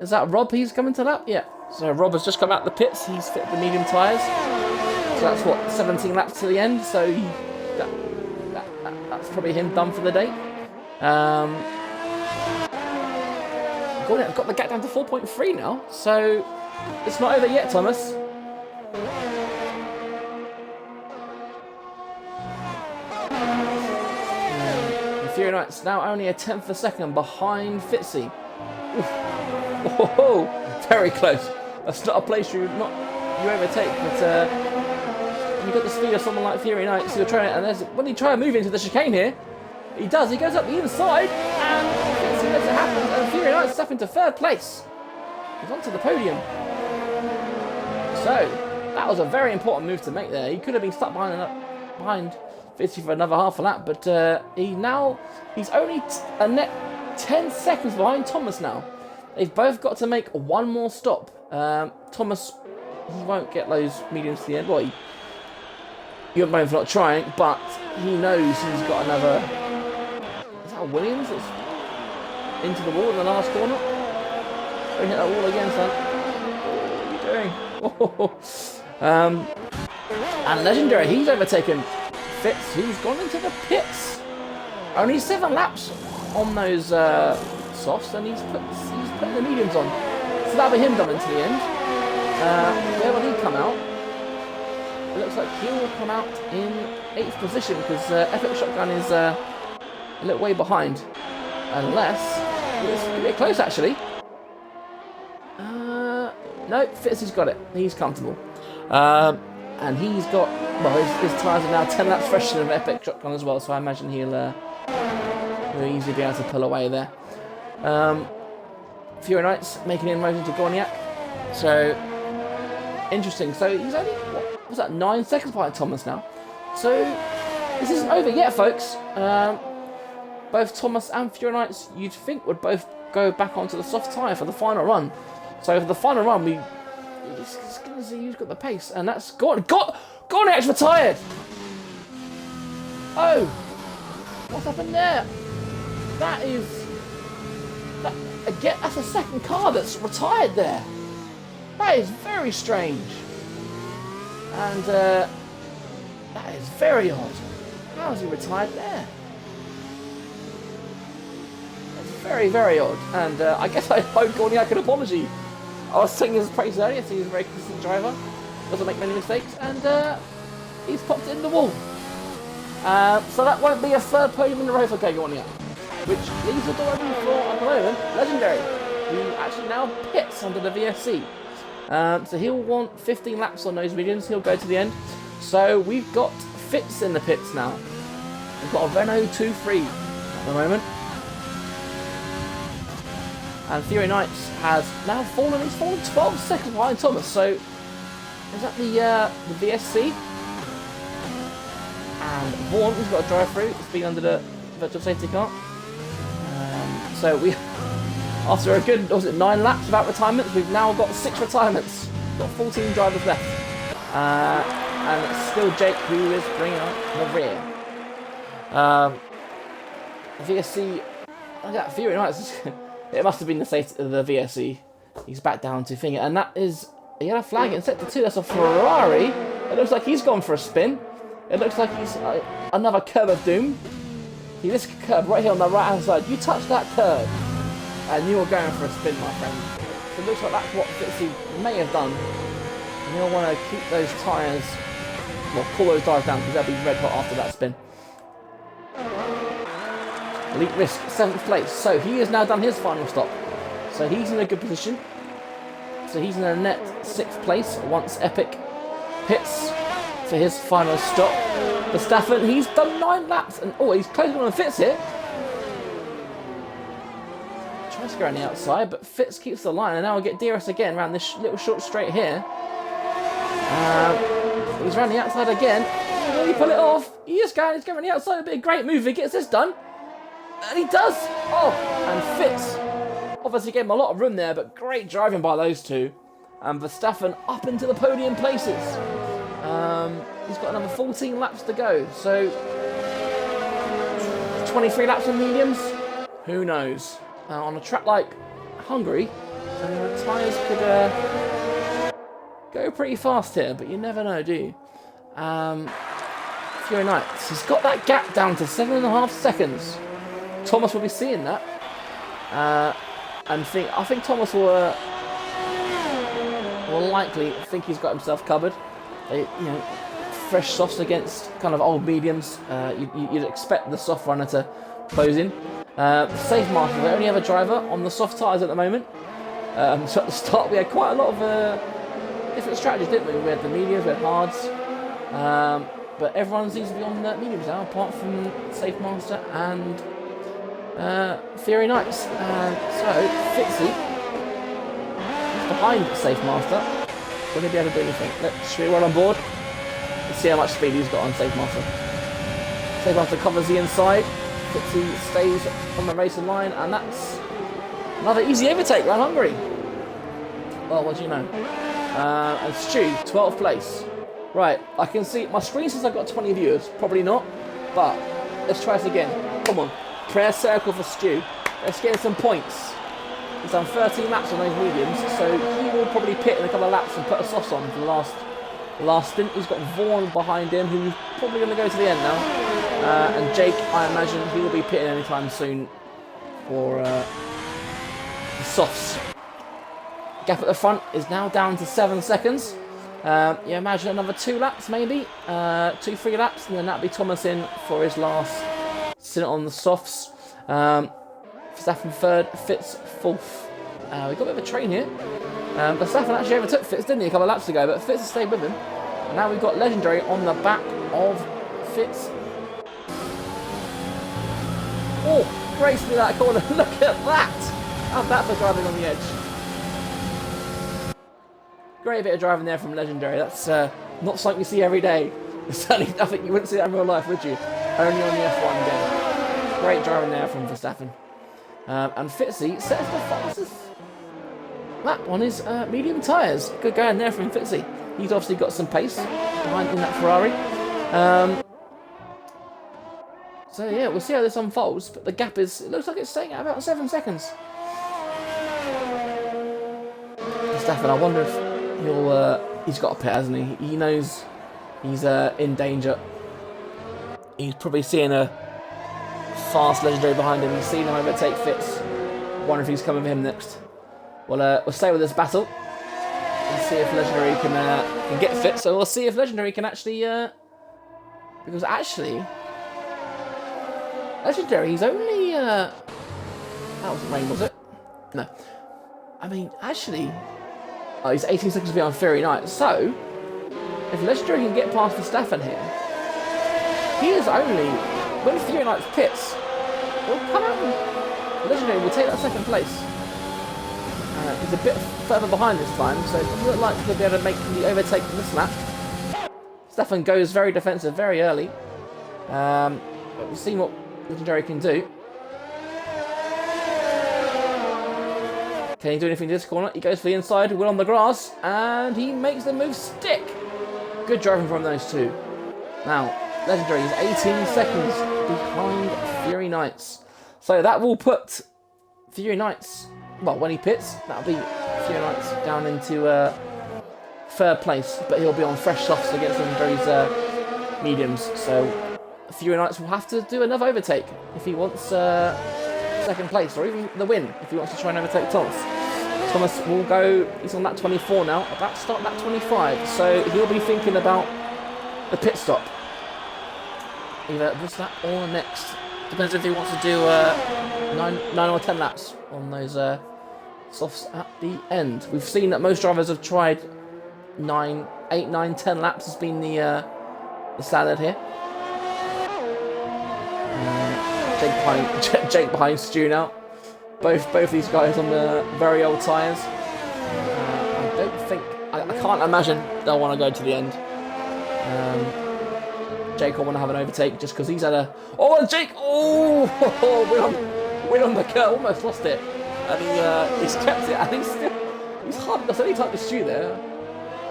is that Rob he's coming to lap? Yeah. So Rob has just come out the pits, he's fit the medium tyres. So that's what, 17 laps to the end, so that's probably him done for the day. I've got the gap down to 4.3 now, so it's not over yet, Thomas. The Fury Knight's now only a tenth of a second behind Fitzy. Oh, very close. That's not a place you overtake, but when you've got the speed of someone like Fury Knight, so you're trying it, and when you try to move into the chicane here, he does. He goes up the inside, and Fitzy lets it happen, and Fury Knight's up into third place. He's onto the podium. So that was a very important move to make there. He could have been stuck behind Fitzy for another half a lap, but he's only a net 10 seconds behind Thomas now. They've both got to make one more stop. Thomas, he won't get those mediums to the end. Well, you won't blame him for not trying, but he knows he's got another. Is that a Williams that's into the wall in the last corner? Don't hit that wall again, son. What are you doing? And Legendary, he's overtaken Fitz, who's gone into the pits. Only 7 laps on those softs, and he's putting the mediums on. So that'll be him done into the end. Where will he come out? It looks like he will come out in 8th position because Epic Shotgun is a little way behind. Unless it's a bit close actually. No, Fitz has got it. He's comfortable. And he's got, well, his tyres are now 10 laps fresher than Epic Shotgun as well, so I imagine he'll easily be able to pull away there. Fury Knights making inroads into Gorniak. So, interesting. So, he's only, what was that, 9 seconds behind Thomas now. So, this isn't over yet, folks. Both Thomas and Fury Knights, you'd think, would both go back onto the soft tyre for the final run. So, for the final run, we're just going to see who's got the pace. And that's Gorniak's retired! Oh! What's happened there? Again, that's a second car that's retired there. That is very strange. And that is very odd. How has he retired there? That's very, very odd. And I guess I owe Gorniak an apology. I was singing his praise earlier, so he's a very consistent driver. Doesn't make many mistakes. And he's popped it in the wall. So that won't be a third podium in a row for Gorniak. Which leaves the door open for, at the moment, Legendary, who actually now pits under the VSC. So he'll want 15 laps on those mediums. He'll go to the end. So we've got Fitz in the pits now. We've got a Renault 2-3 at the moment. And Fury Knights has now fallen. He's fallen 12 seconds behind Thomas. So is that the VSC? And Vaughan, who's got a drive through. It's been under the virtual safety car. So we, after a good, was it 9 laps without retirements, we've now got 6 retirements. We've got 14 drivers left. And it's still Jake who is bringing up the rear. VSC, that Fury Knights, it must have been the safety of the VSC. He's back down to finger, and that is a yellow flag in sector 2. That's a Ferrari. It looks like he's gone for a spin. It looks like he's another curb of doom. This curb right here on the right hand side, you touch that curb and you are going for a spin, my friend. So it looks like that's what Fitzy may have done. And you'll want to keep those tyres, well, cool those tyres down because they'll be red hot after that spin. Elite Risk, 7th place. So he has now done his final stop. So he's in a good position. So he's in a net 6th place once Epic pits for his final stop. Verstappen, he's done 9 laps, and he's closing on Fitz here. Tries to go around the outside, but Fitz keeps the line, and now we'll get DRS again around this little short straight here. He's around the outside again. Will he pull it off? He's going around the outside. It'll be a great move if he gets this done. And he does! Oh, and Fitz obviously gave him a lot of room there, but great driving by those two. And Verstappen up into the podium places. He's got another 14 laps to go, so 23 laps on mediums? Who knows? On a track like Hungary, tyres could go pretty fast here, but you never know, do you? Fury Knights, he's got that gap down to 7.5 seconds. Thomas will be seeing that. and I think Thomas will likely think he's got himself covered. You know, fresh softs against kind of old mediums. You'd expect the soft runner to close in. Safe Master, the only other driver on the soft tyres at the moment. So at the start we had quite a lot of different strategies, didn't we? We had the mediums, we had hards. But everyone seems to be on the mediums now, apart from Safe Master and Fury Knights. So Fitzy is behind Safe Master. Will he be able to do anything? Should we run on board? Let's see how much speed he's got on Safe Master. Safe Master covers the inside. Fitzy stays on the racing line, and that's another easy overtake around Hungary. Well, what do you know? And Stu, 12th place. Right, I can see, my screen says I've got 20 viewers. Probably not, but let's try this again. Come on, prayer circle for Stu. Let's get him some points. He's done 13 laps on those mediums, so he will probably pit in a couple of laps and put a softs on for the last stint. He's got Vaughan behind him, who's probably going to go to the end now. And Jake, I imagine he will be pitting anytime soon for the softs. Gap at the front is now down to 7 seconds. You imagine another 2 laps maybe, 2-3 laps, and then that'll be Thomas in for his last stint on the softs. Verstappen third, Fitz fourth. We got a bit of a train here. Verstappen actually overtook Fitz, didn't he, a couple of laps ago, but Fitz has stayed with him. And now we've got Legendary on the back of Fitz. Oh, gracefully that corner. Look at that! How's that for driving on the edge? Great bit of driving there from Legendary. That's not something you see every day. Certainly nothing you wouldn't see that in real life, would you? Only on the F1 day. Great driving there from Verstappen. And Fitzy sets the fastest lap on his medium tyres. Good going there from Fitzy. He's obviously got some pace behind in that Ferrari. So yeah, we'll see how this unfolds. But the gap is, it looks like it's staying at about 7 seconds. Verstappen, I wonder if he's got a pit, hasn't he? He knows he's in danger. He's probably seeing a fast Legendary behind him. He's seen him overtake Fitz. Wonder if he's coming for him next. Well, we'll stay with this battle and see if Legendary can get Fitz. So we'll see if Legendary can actually, because actually, Legendary, he's only that wasn't rain, was it? No. I mean, actually, he's 18 seconds behind Fury Knight. So, if Legendary can get past Verstappen here, he is only, when Fury Knight pits, will come out and Legendary will take that second place. He's a bit further behind this time, so it doesn't look like he'll be able to make the overtake in this lap. Verstappen goes very defensive very early. But we'll see what Legendary can do. Can he do anything to this corner? He goes for the inside, Will on the grass, and he makes the move stick. Good driving from those two. Now, Legendary is 18 seconds behind Fury Knights. So that will put Fury Knights, well, when he pits, that'll be Fury Knights down into third place, but he'll be on fresh softs against Legendary's mediums. So Fury Knights will have to do another overtake if he wants second place, or even the win if he wants to try and overtake Thomas. Thomas will go, he's on lap 24 now, about to start lap 25, so he'll be thinking about the pit stop. Either this lap or next. Depends if he wants to do 9 or 10 laps on those softs at the end. We've seen that most drivers have tried 8, 9, 10 laps has been the standard here. Jake behind Stu now. Both these guys on the very old tyres. I can't imagine they'll want to go to the end. Jake will want to have an overtake just because he's had a... Oh, and Jake! Oh! Win on the curve, almost lost it. And he's kept it, and he's hardly lost any time to Stu there.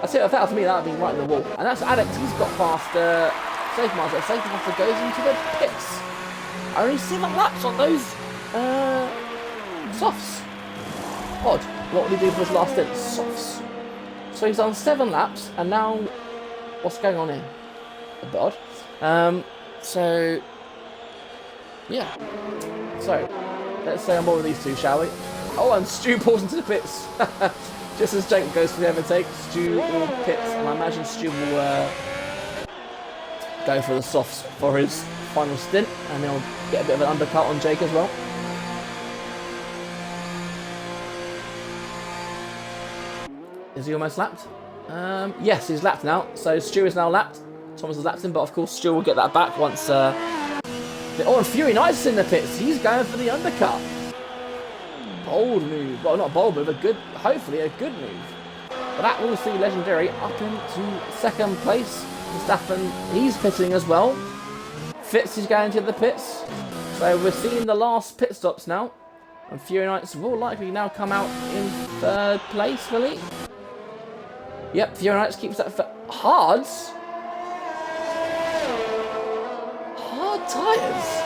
I say, if that was me, that would have been right in the wall. And that's Alex, he's got past Safe Master. Safe Master goes into the pits. Only 7 laps on those softs. Odd. What would he do for his last stint? Softs. So he's done 7 laps, and now what's going on here? A bit odd. So yeah. So let's stay on board with these two, shall we? Oh, and Stu pulls into the pits. Just as Jake goes for the overtake, Stu will pits, and I imagine Stu will go for the softs for his final stint, and he'll get a bit of an undercut on Jake as well. Is he almost lapped? Yes, he's lapped now. So Stu is now lapped. Thomas has lapped him, but of course Stu will get that back once... Oh, and Fury Knight's is in the pits. He's going for the undercut. Bold move. Well, not bold move, a good... Hopefully a good move. But that will see Legendary up into second place. Verstappen, he's pitting as well. Fitz is going to the pits. So we're seeing the last pit stops now. And Fury Knights will likely now come out in third place, will he? Yep, Fury Knights keeps that for hards. Hard tyres.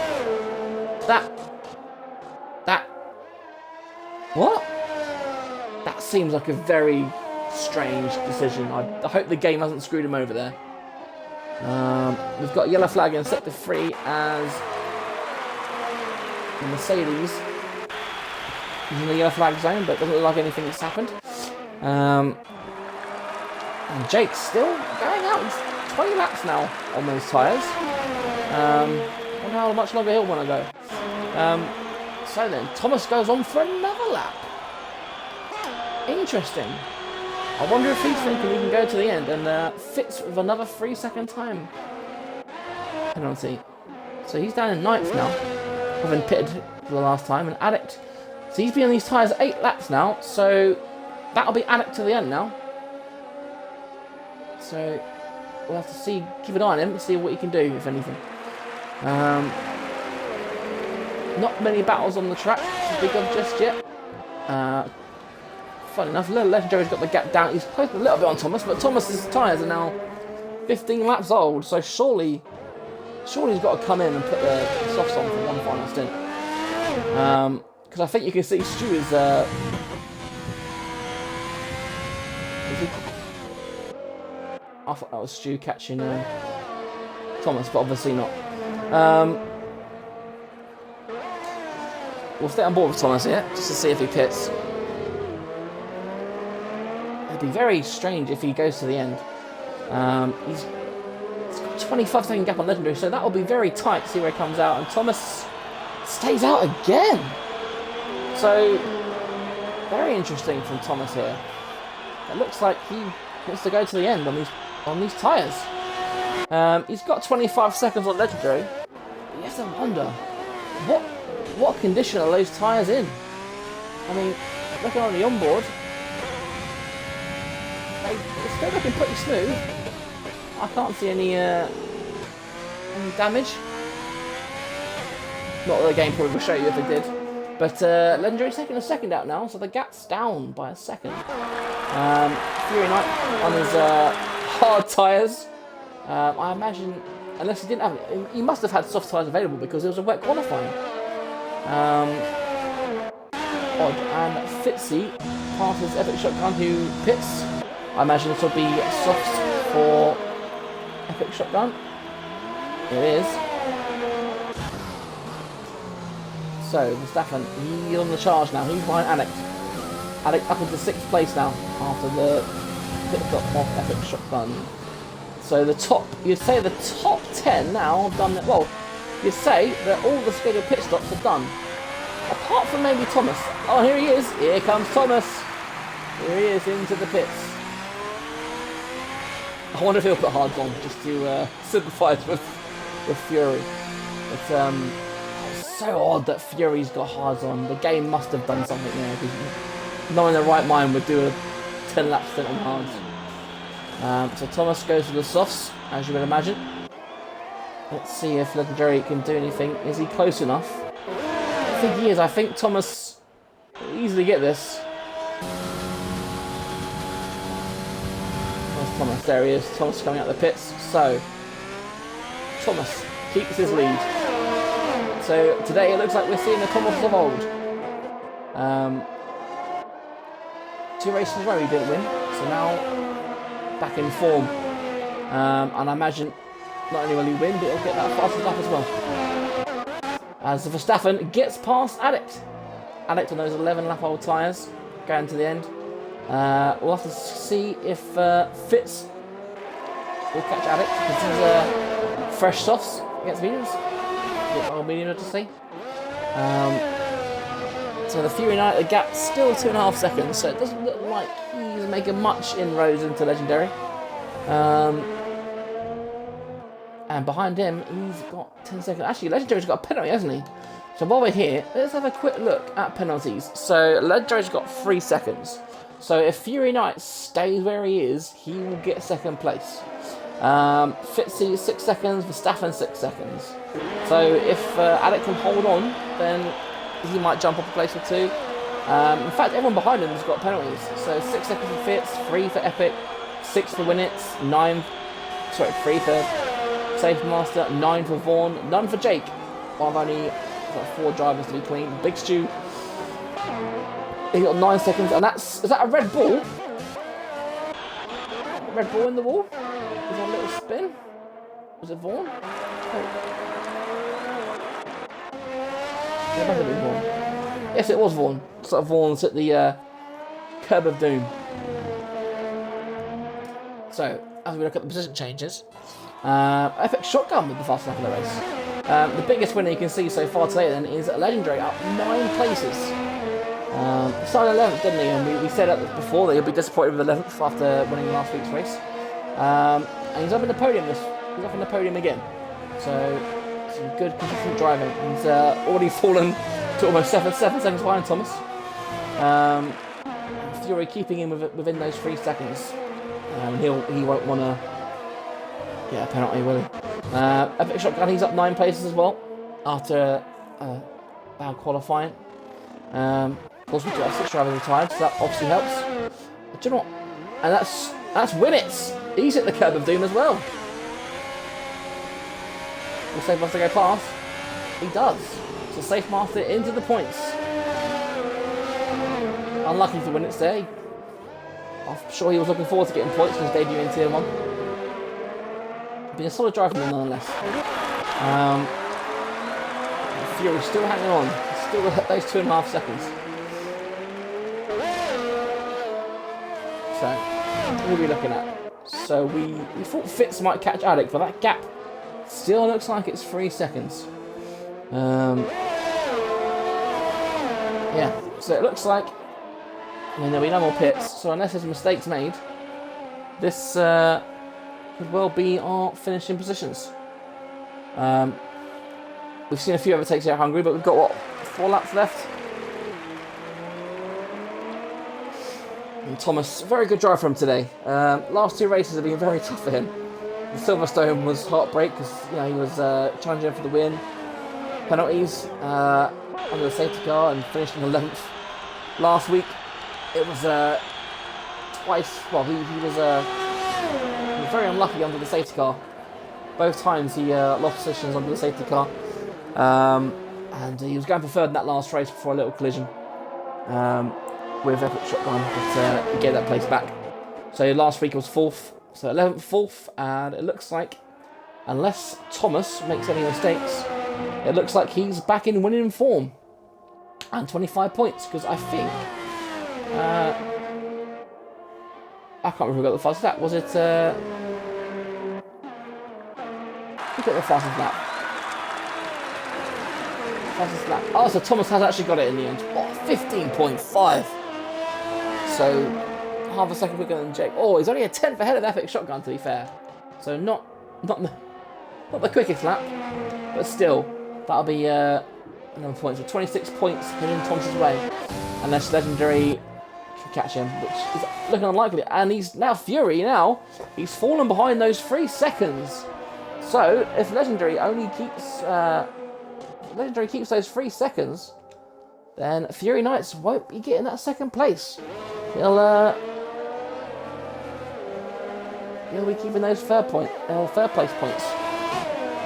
What? That seems like a very strange decision. I hope the game hasn't screwed him over there. We've got a yellow flag in sector 3 as the Mercedes is in the yellow flag zone, but it doesn't look like anything's happened. And Jake's still going out. He's 20 laps now on those tyres. I wonder how much longer he'll want to go. So then, Thomas goes on for another lap. Interesting. I wonder if he's thinking he can go to the end and fits with another 3-second time penalty. So he's down in 9th now, having pitted for the last time. And Addict, so he's been on these tyres 8 laps now, so that'll be Addict to the end now. So we'll have to see, keep an eye on him and see what he can do, if anything. Not many battles on the track to speak of just yet. Fun enough, Legendary's got the gap down. He's close a little bit on Thomas, but Thomas's tyres are now 15 laps old, so surely he's got to come in and put the softs on for one final stint. Because I think you can see Stu is he... I thought that was Stu catching Thomas, but obviously not. We'll stay on board with Thomas here, just to see if he pits. It'd be very strange if he goes to the end. He's got a 25-second gap on Legendary, so that'll be very tight to see where he comes out. And Thomas stays out again. So, very interesting from Thomas here. It looks like he wants to go to the end on these tyres. He's got 25 seconds on Legendary. But you have to wonder, what condition are those tyres in? I mean, looking on the onboard, it's still looking pretty smooth. I can't see any damage. Not that the game probably will show you if it did. But Legendary's taking a second out now, so the gap's down by a second. Fury Knight on his hard tyres. I imagine, unless he didn't have it, he must have had soft tyres available because it was a wet qualifying. Odd. And Fitzy passes Epic Shotgun, who pits. I imagine this will be softs for Epic Shotgun. It is. So, Verstappen, he's on the charge now. He's behind Alex. Alex up into 6th place now after the pit stop of Epic Shotgun. So you'd say the top 10 now have done it. Well, you'd say that all the scheduled pit stops are done. Apart from maybe Thomas. Oh, here he is. Here comes Thomas. Here he is into the pits. I wonder if he'll put hards on just to sympathise with Fury. It's so odd that Fury's got hards on. The game must have done something there because no one in their right mind would do a 10-lap stint on hards. So Thomas goes for the softs, as you would imagine. Let's see if Legendary can do anything. Is he close enough? I think he is. I think Thomas will easily get this. There's Thomas. There he is. Thomas coming out of the pits. So, Thomas keeps his lead. So, today it looks like we're seeing the Thomas of old. 2 races in a row he didn't win. So now, back in form. And I imagine not only will he win, but he'll get that fastest lap as well. As Verstappen gets past Addict. Addict on those 11 lap old tyres going to the end. We'll have to see if Fitz will catch Addict because he's fresh softs against mediums. Old medium to see. So the Fury Knight, the gap's still 2.5 seconds, so it doesn't look like he's making much inroads into Legendary. And behind him, he's got 10 seconds. Actually, Legendary's got a penalty, hasn't he? So while we're here, let's have a quick look at penalties. So Legendary's got 3 seconds. So if Fury Knight stays where he is, he will get second place. Fitzy 6 seconds, Verstappen 6 seconds. So if Addict can hold on, then he might jump up a place or 2. In fact, everyone behind him has got penalties. So 6 seconds for Fitz, 3 for Epic, 6 for Winnets, 3 for Safe Master, 9 for Vaughn, none for Jake. I've only got 4 drivers to be clean. Big Stu, he got 9 seconds, and is that a red ball? A red ball in the wall? Is that a little spin? Was it Vaughn? It must have been Vaughn. Yes, it was Vaughn. Sort of Vaughn's hit the curb of doom. So, as we look at the position changes, Epic Shotgun with the fastest lap of the race. The biggest winner you can see so far today then is Legendary, up 9 places. He started 11th, didn't he? And we said that before that he'll be disappointed with 11th after winning last week's race. And he's up in the podium. He's up in the podium again. So some good consistent driving. He's already fallen to almost 7 seconds behind Thomas. Fury keeping him within those 3 seconds. He won't want to get a penalty, will he? Epic Shotgun, he's up 9 places as well after bad qualifying. Of course, we do have 6 drivers retired, so that obviously helps. But do you know what? And that's Winnets. He's hit the curb of doom as well. Will Safe Master go past? He does. So Safe Master into the points. Unlucky for Winnets there. I'm sure he was looking forward to getting points for his debut in Tier 1. Been a solid drive from him nonetheless. Fury still hanging on. Still at those 2.5 seconds. So, what are we looking at? So we thought Fitz might catch Addict, but that gap still looks like it's 3 seconds. Yeah, so it looks like there'll be no more pits, so unless there's mistakes made, this could well be our finishing positions. We've seen a few overtakes here at Hungary, but we've got, what, 4 laps left? And Thomas, very good drive for him today. Last 2 races have been very tough for him. The Silverstone was heartbreak because he was challenging for the win. Penalties under the safety car and finishing 11th. Last week, it was twice. Well, he was very unlucky under the safety car. Both times he lost positions under the safety car. And he was going for 3rd in that last race before a little collision with Epic Shotgun, but he gave that place back. So last week it was 4th, so 11th, 4th, and it looks like, unless Thomas makes any mistakes, it looks like he's back in winning form. And 25 points, because I think, I can't remember who got the fastest lap. Was it, who got the fastest lap? Fastest lap. Oh, so Thomas has actually got it in the end. Oh, 15.5. So, half a second quicker than Jake. Oh, he's only a 10th ahead of Epic Shotgun, to be fair. So not the quickest lap, but still, that'll be another point. So 26 points heading Thomas's way, unless Legendary can catch him, which is looking unlikely. And he's now Fury. Now he's fallen behind those 3 seconds. So if Legendary only keeps those 3 seconds, then Fury Knights won't be getting that second place. He'll be keeping those third place points.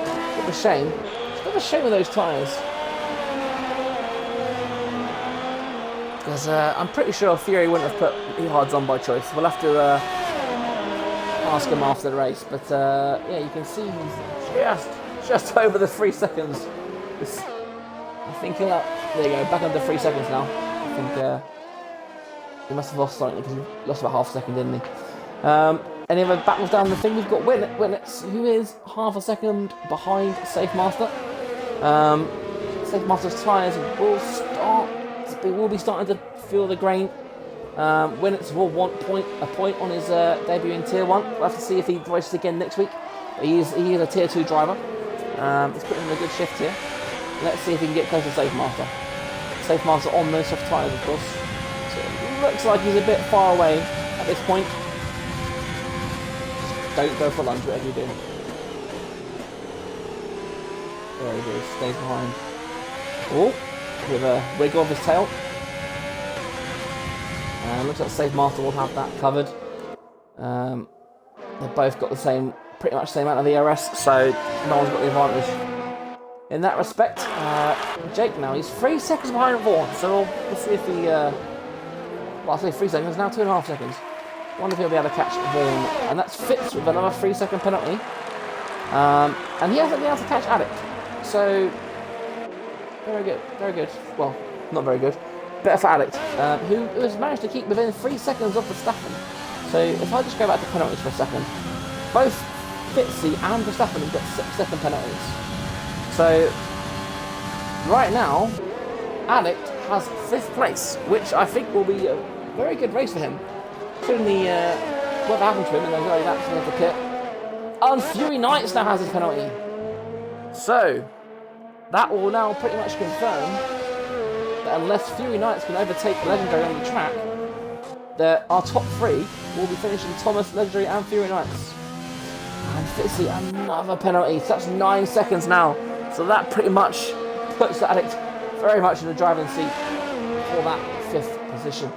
Bit of a shame. It's a bit of a shame with those tyres. Because I'm pretty sure Fury wouldn't have put Ehards on by choice. We'll have to ask him after the race. But yeah, you can see he's just over the 3 seconds. I think he'll There you go, back under 3 seconds now. I think he must have lost slightly because he lost about half a second, didn't he? Any other battles down the thing? We've got Winnets, who is half a second behind Safe Master. Safe Master's tyres will be starting to feel the grain. Winnets will want a point on his debut in Tier 1. We'll have to see if he races again next week. He is a Tier 2 driver. He's putting in a good shift here. Let's see if he can get close to Safe Master. Safe Master on those soft tyres, of course. So it looks like he's a bit far away at this point. Just don't go for lunge, whatever you do. There he goes, stays behind. Oh, with a wiggle of his tail. Looks like Safe Master will have that covered. They've both got pretty much the same amount of ERS, so no one's got the advantage. In that respect, Jake now, he's 3 seconds behind Vaughan, so we'll see if he, well, I say 3 seconds, now 2.5 seconds. Wonder if he'll be able to catch Vaughan, and that's Fitz with another 3-second penalty. And he hasn't been able to catch Addict, so very good. Well, not very good. Better for Addict, who has managed to keep within 3 seconds of Verstappen. So if I just go back to penalties for a second, both Fitzy and Verstappen have got 6-second penalties. So right now, Addict has 5th place, which I think will be a very good race for him. Considering what happened to him in those early laps in the pit. And Fury Knights now has his penalty. So that will now pretty much confirm that unless Fury Knights can overtake Legendary on the track, that our top 3 will be finishing Thomas, Legendary and Fury Knights. And Fitzy, another penalty. So that's 9 seconds now. So that pretty much puts the Addict very much in the driving seat for that 5th position.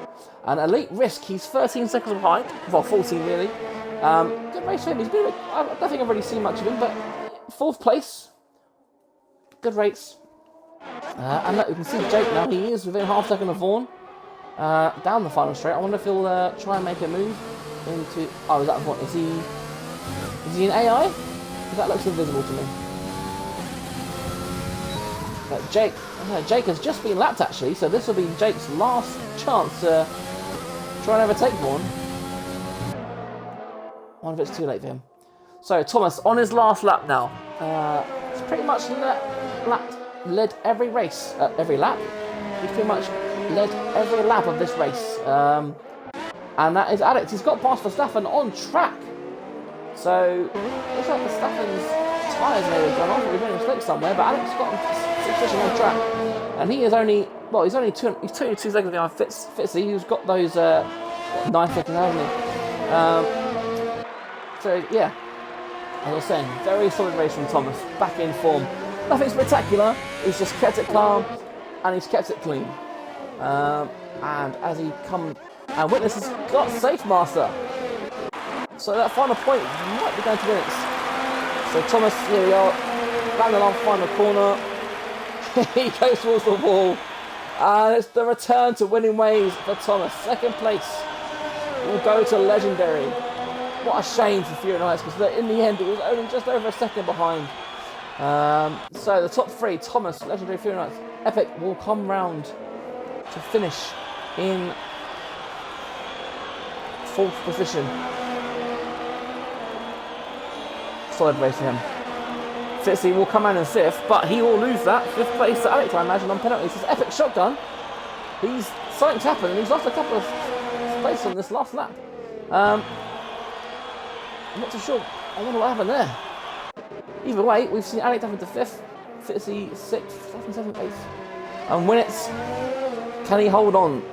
And Elite Risk, he's 13 seconds behind. Well, 14 really. Good race for him. I don't think I've really seen much of him, but 4th place. Good race. And look, you can see Jake now. He is within half a second of Vaughan. Down the final straight. I wonder if he'll try and make a move into... Oh, is that Vaughan? Is he in AI? Because that looks invisible to me. But Jake has just been lapped actually, so this will be Jake's last chance to try and overtake Vaughan. I wonder if it's too late for him. So Thomas on his last lap now. He's pretty much led every race, every lap. He's pretty much led every lap of this race. And that is Addict. He's got past Verstappen on track. So looks like Verstappen's tyres may have gone off. We've made a mistake somewhere, but Adict's got him position on track, and he is only he's 22 seconds behind Fitzy, who's got those 9 seconds, hasn't he? So yeah, as I was saying, very solid race from Thomas, back in form. Nothing spectacular. He's just kept it calm and he's kept it clean. And as he Witness has got Safe Master, so that final point might be going to Witness. So Thomas, here we are, landing on final corner. He goes towards the wall, and it's the return to winning ways for Thomas. 2nd place will go to Legendary. What a shame for Fury Knights, because in the end it was only just over a second behind. So the top 3, Thomas, Legendary, Fury Knights, Epic will come round to finish in 4th position. Solid race for him. Fitzy will come out in 5th, but he will lose that 5th place to Alex, I imagine, on penalties. His Epic shotgun. Something's happened, and he's lost a couple of places on this last lap. I'm not too sure. I wonder what happened there. Either way, we've seen Alex up into 5th, Fitzy 6th, 7th place. And Winnets, can he hold on?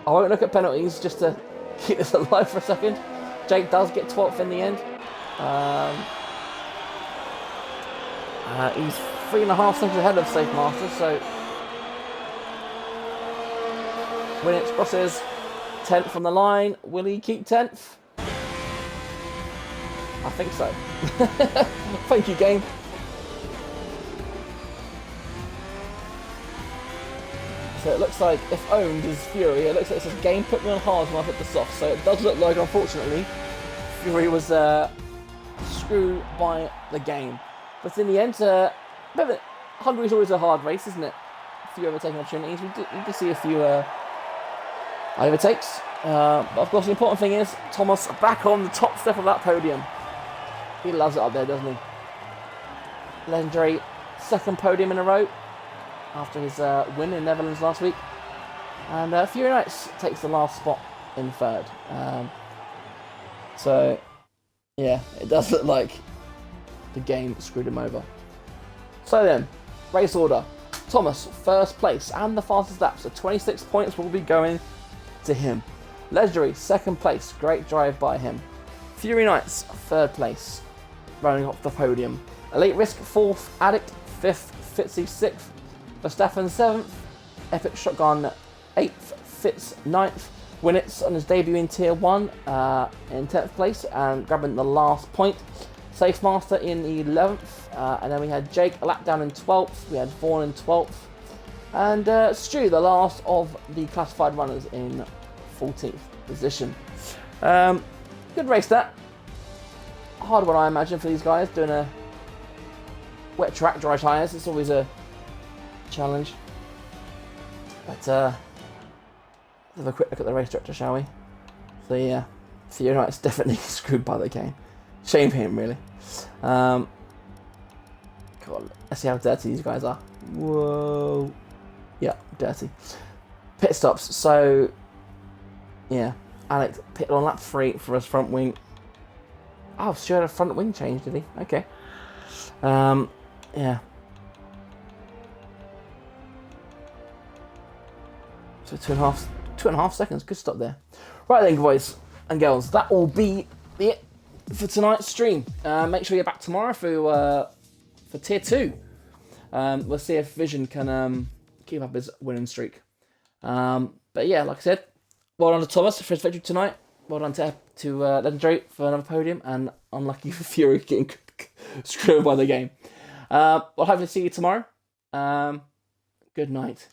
I won't look at penalties just to keep this alive for a second. Jake does get 12th in the end. He's 3.5 seconds ahead of Safe Master, so Winnets crosses 10th on the line. Will he keep 10th? I think so. Thank you, game. So it looks like if owned is Fury, it looks like it says game put me on hard when I put the soft. So it does look like, unfortunately, Fury was screwed by the game. But in the end, Hungary's always a hard race, isn't it? few overtaking opportunities. We did see a few overtakes. But of course, the important thing is Thomas back on the top step of that podium. He loves it up there, doesn't he? Legendary second podium in a row after his win in Netherlands last week. And Fury Knights takes the last spot in third. So, yeah, it does look like the game screwed him over. So then, race order. Thomas, first place and the fastest lap, so 26 points will be going to him. Legendary, second place, great drive by him. Fury Knights, third place, running off the podium. Elite Risk, fourth. Addict, fifth. Fitzy, sixth. Verstappen, seventh. Epic Shotgun, eighth. Fitz, ninth. Winnitz on his debut in Tier 1 in 10th place and grabbing the last point. Safe Master in 11th, and then we had Jake a lap down in 12th. We had Vaughan in 12th, and Stu, the last of the classified runners, in 14th position. Good race that. Hard one, I imagine, for these guys doing a wet track, dry tyres. It's always a challenge. But let's have a quick look at the race director, shall we? So yeah, Fury Knight's definitely screwed by the game. Shame for him, really. God, let's see how dirty these guys are. Whoa. Yeah, dirty. Pit stops. So, yeah. Alex pitted on lap 3 for his front wing. Oh, Stu had a front wing change, did he? Okay. Yeah. So 2.5 seconds. Good stop there. Right then, boys and girls. That will be it for tonight's stream. Make sure you're back tomorrow for Tier 2. We'll see if Vision can keep up his winning streak. But yeah, like I said, well done to Thomas for his victory tonight. Well done to Legendary for another podium, and unlucky for Fury getting screwed by the game. We'll hopefully see you tomorrow. Good night.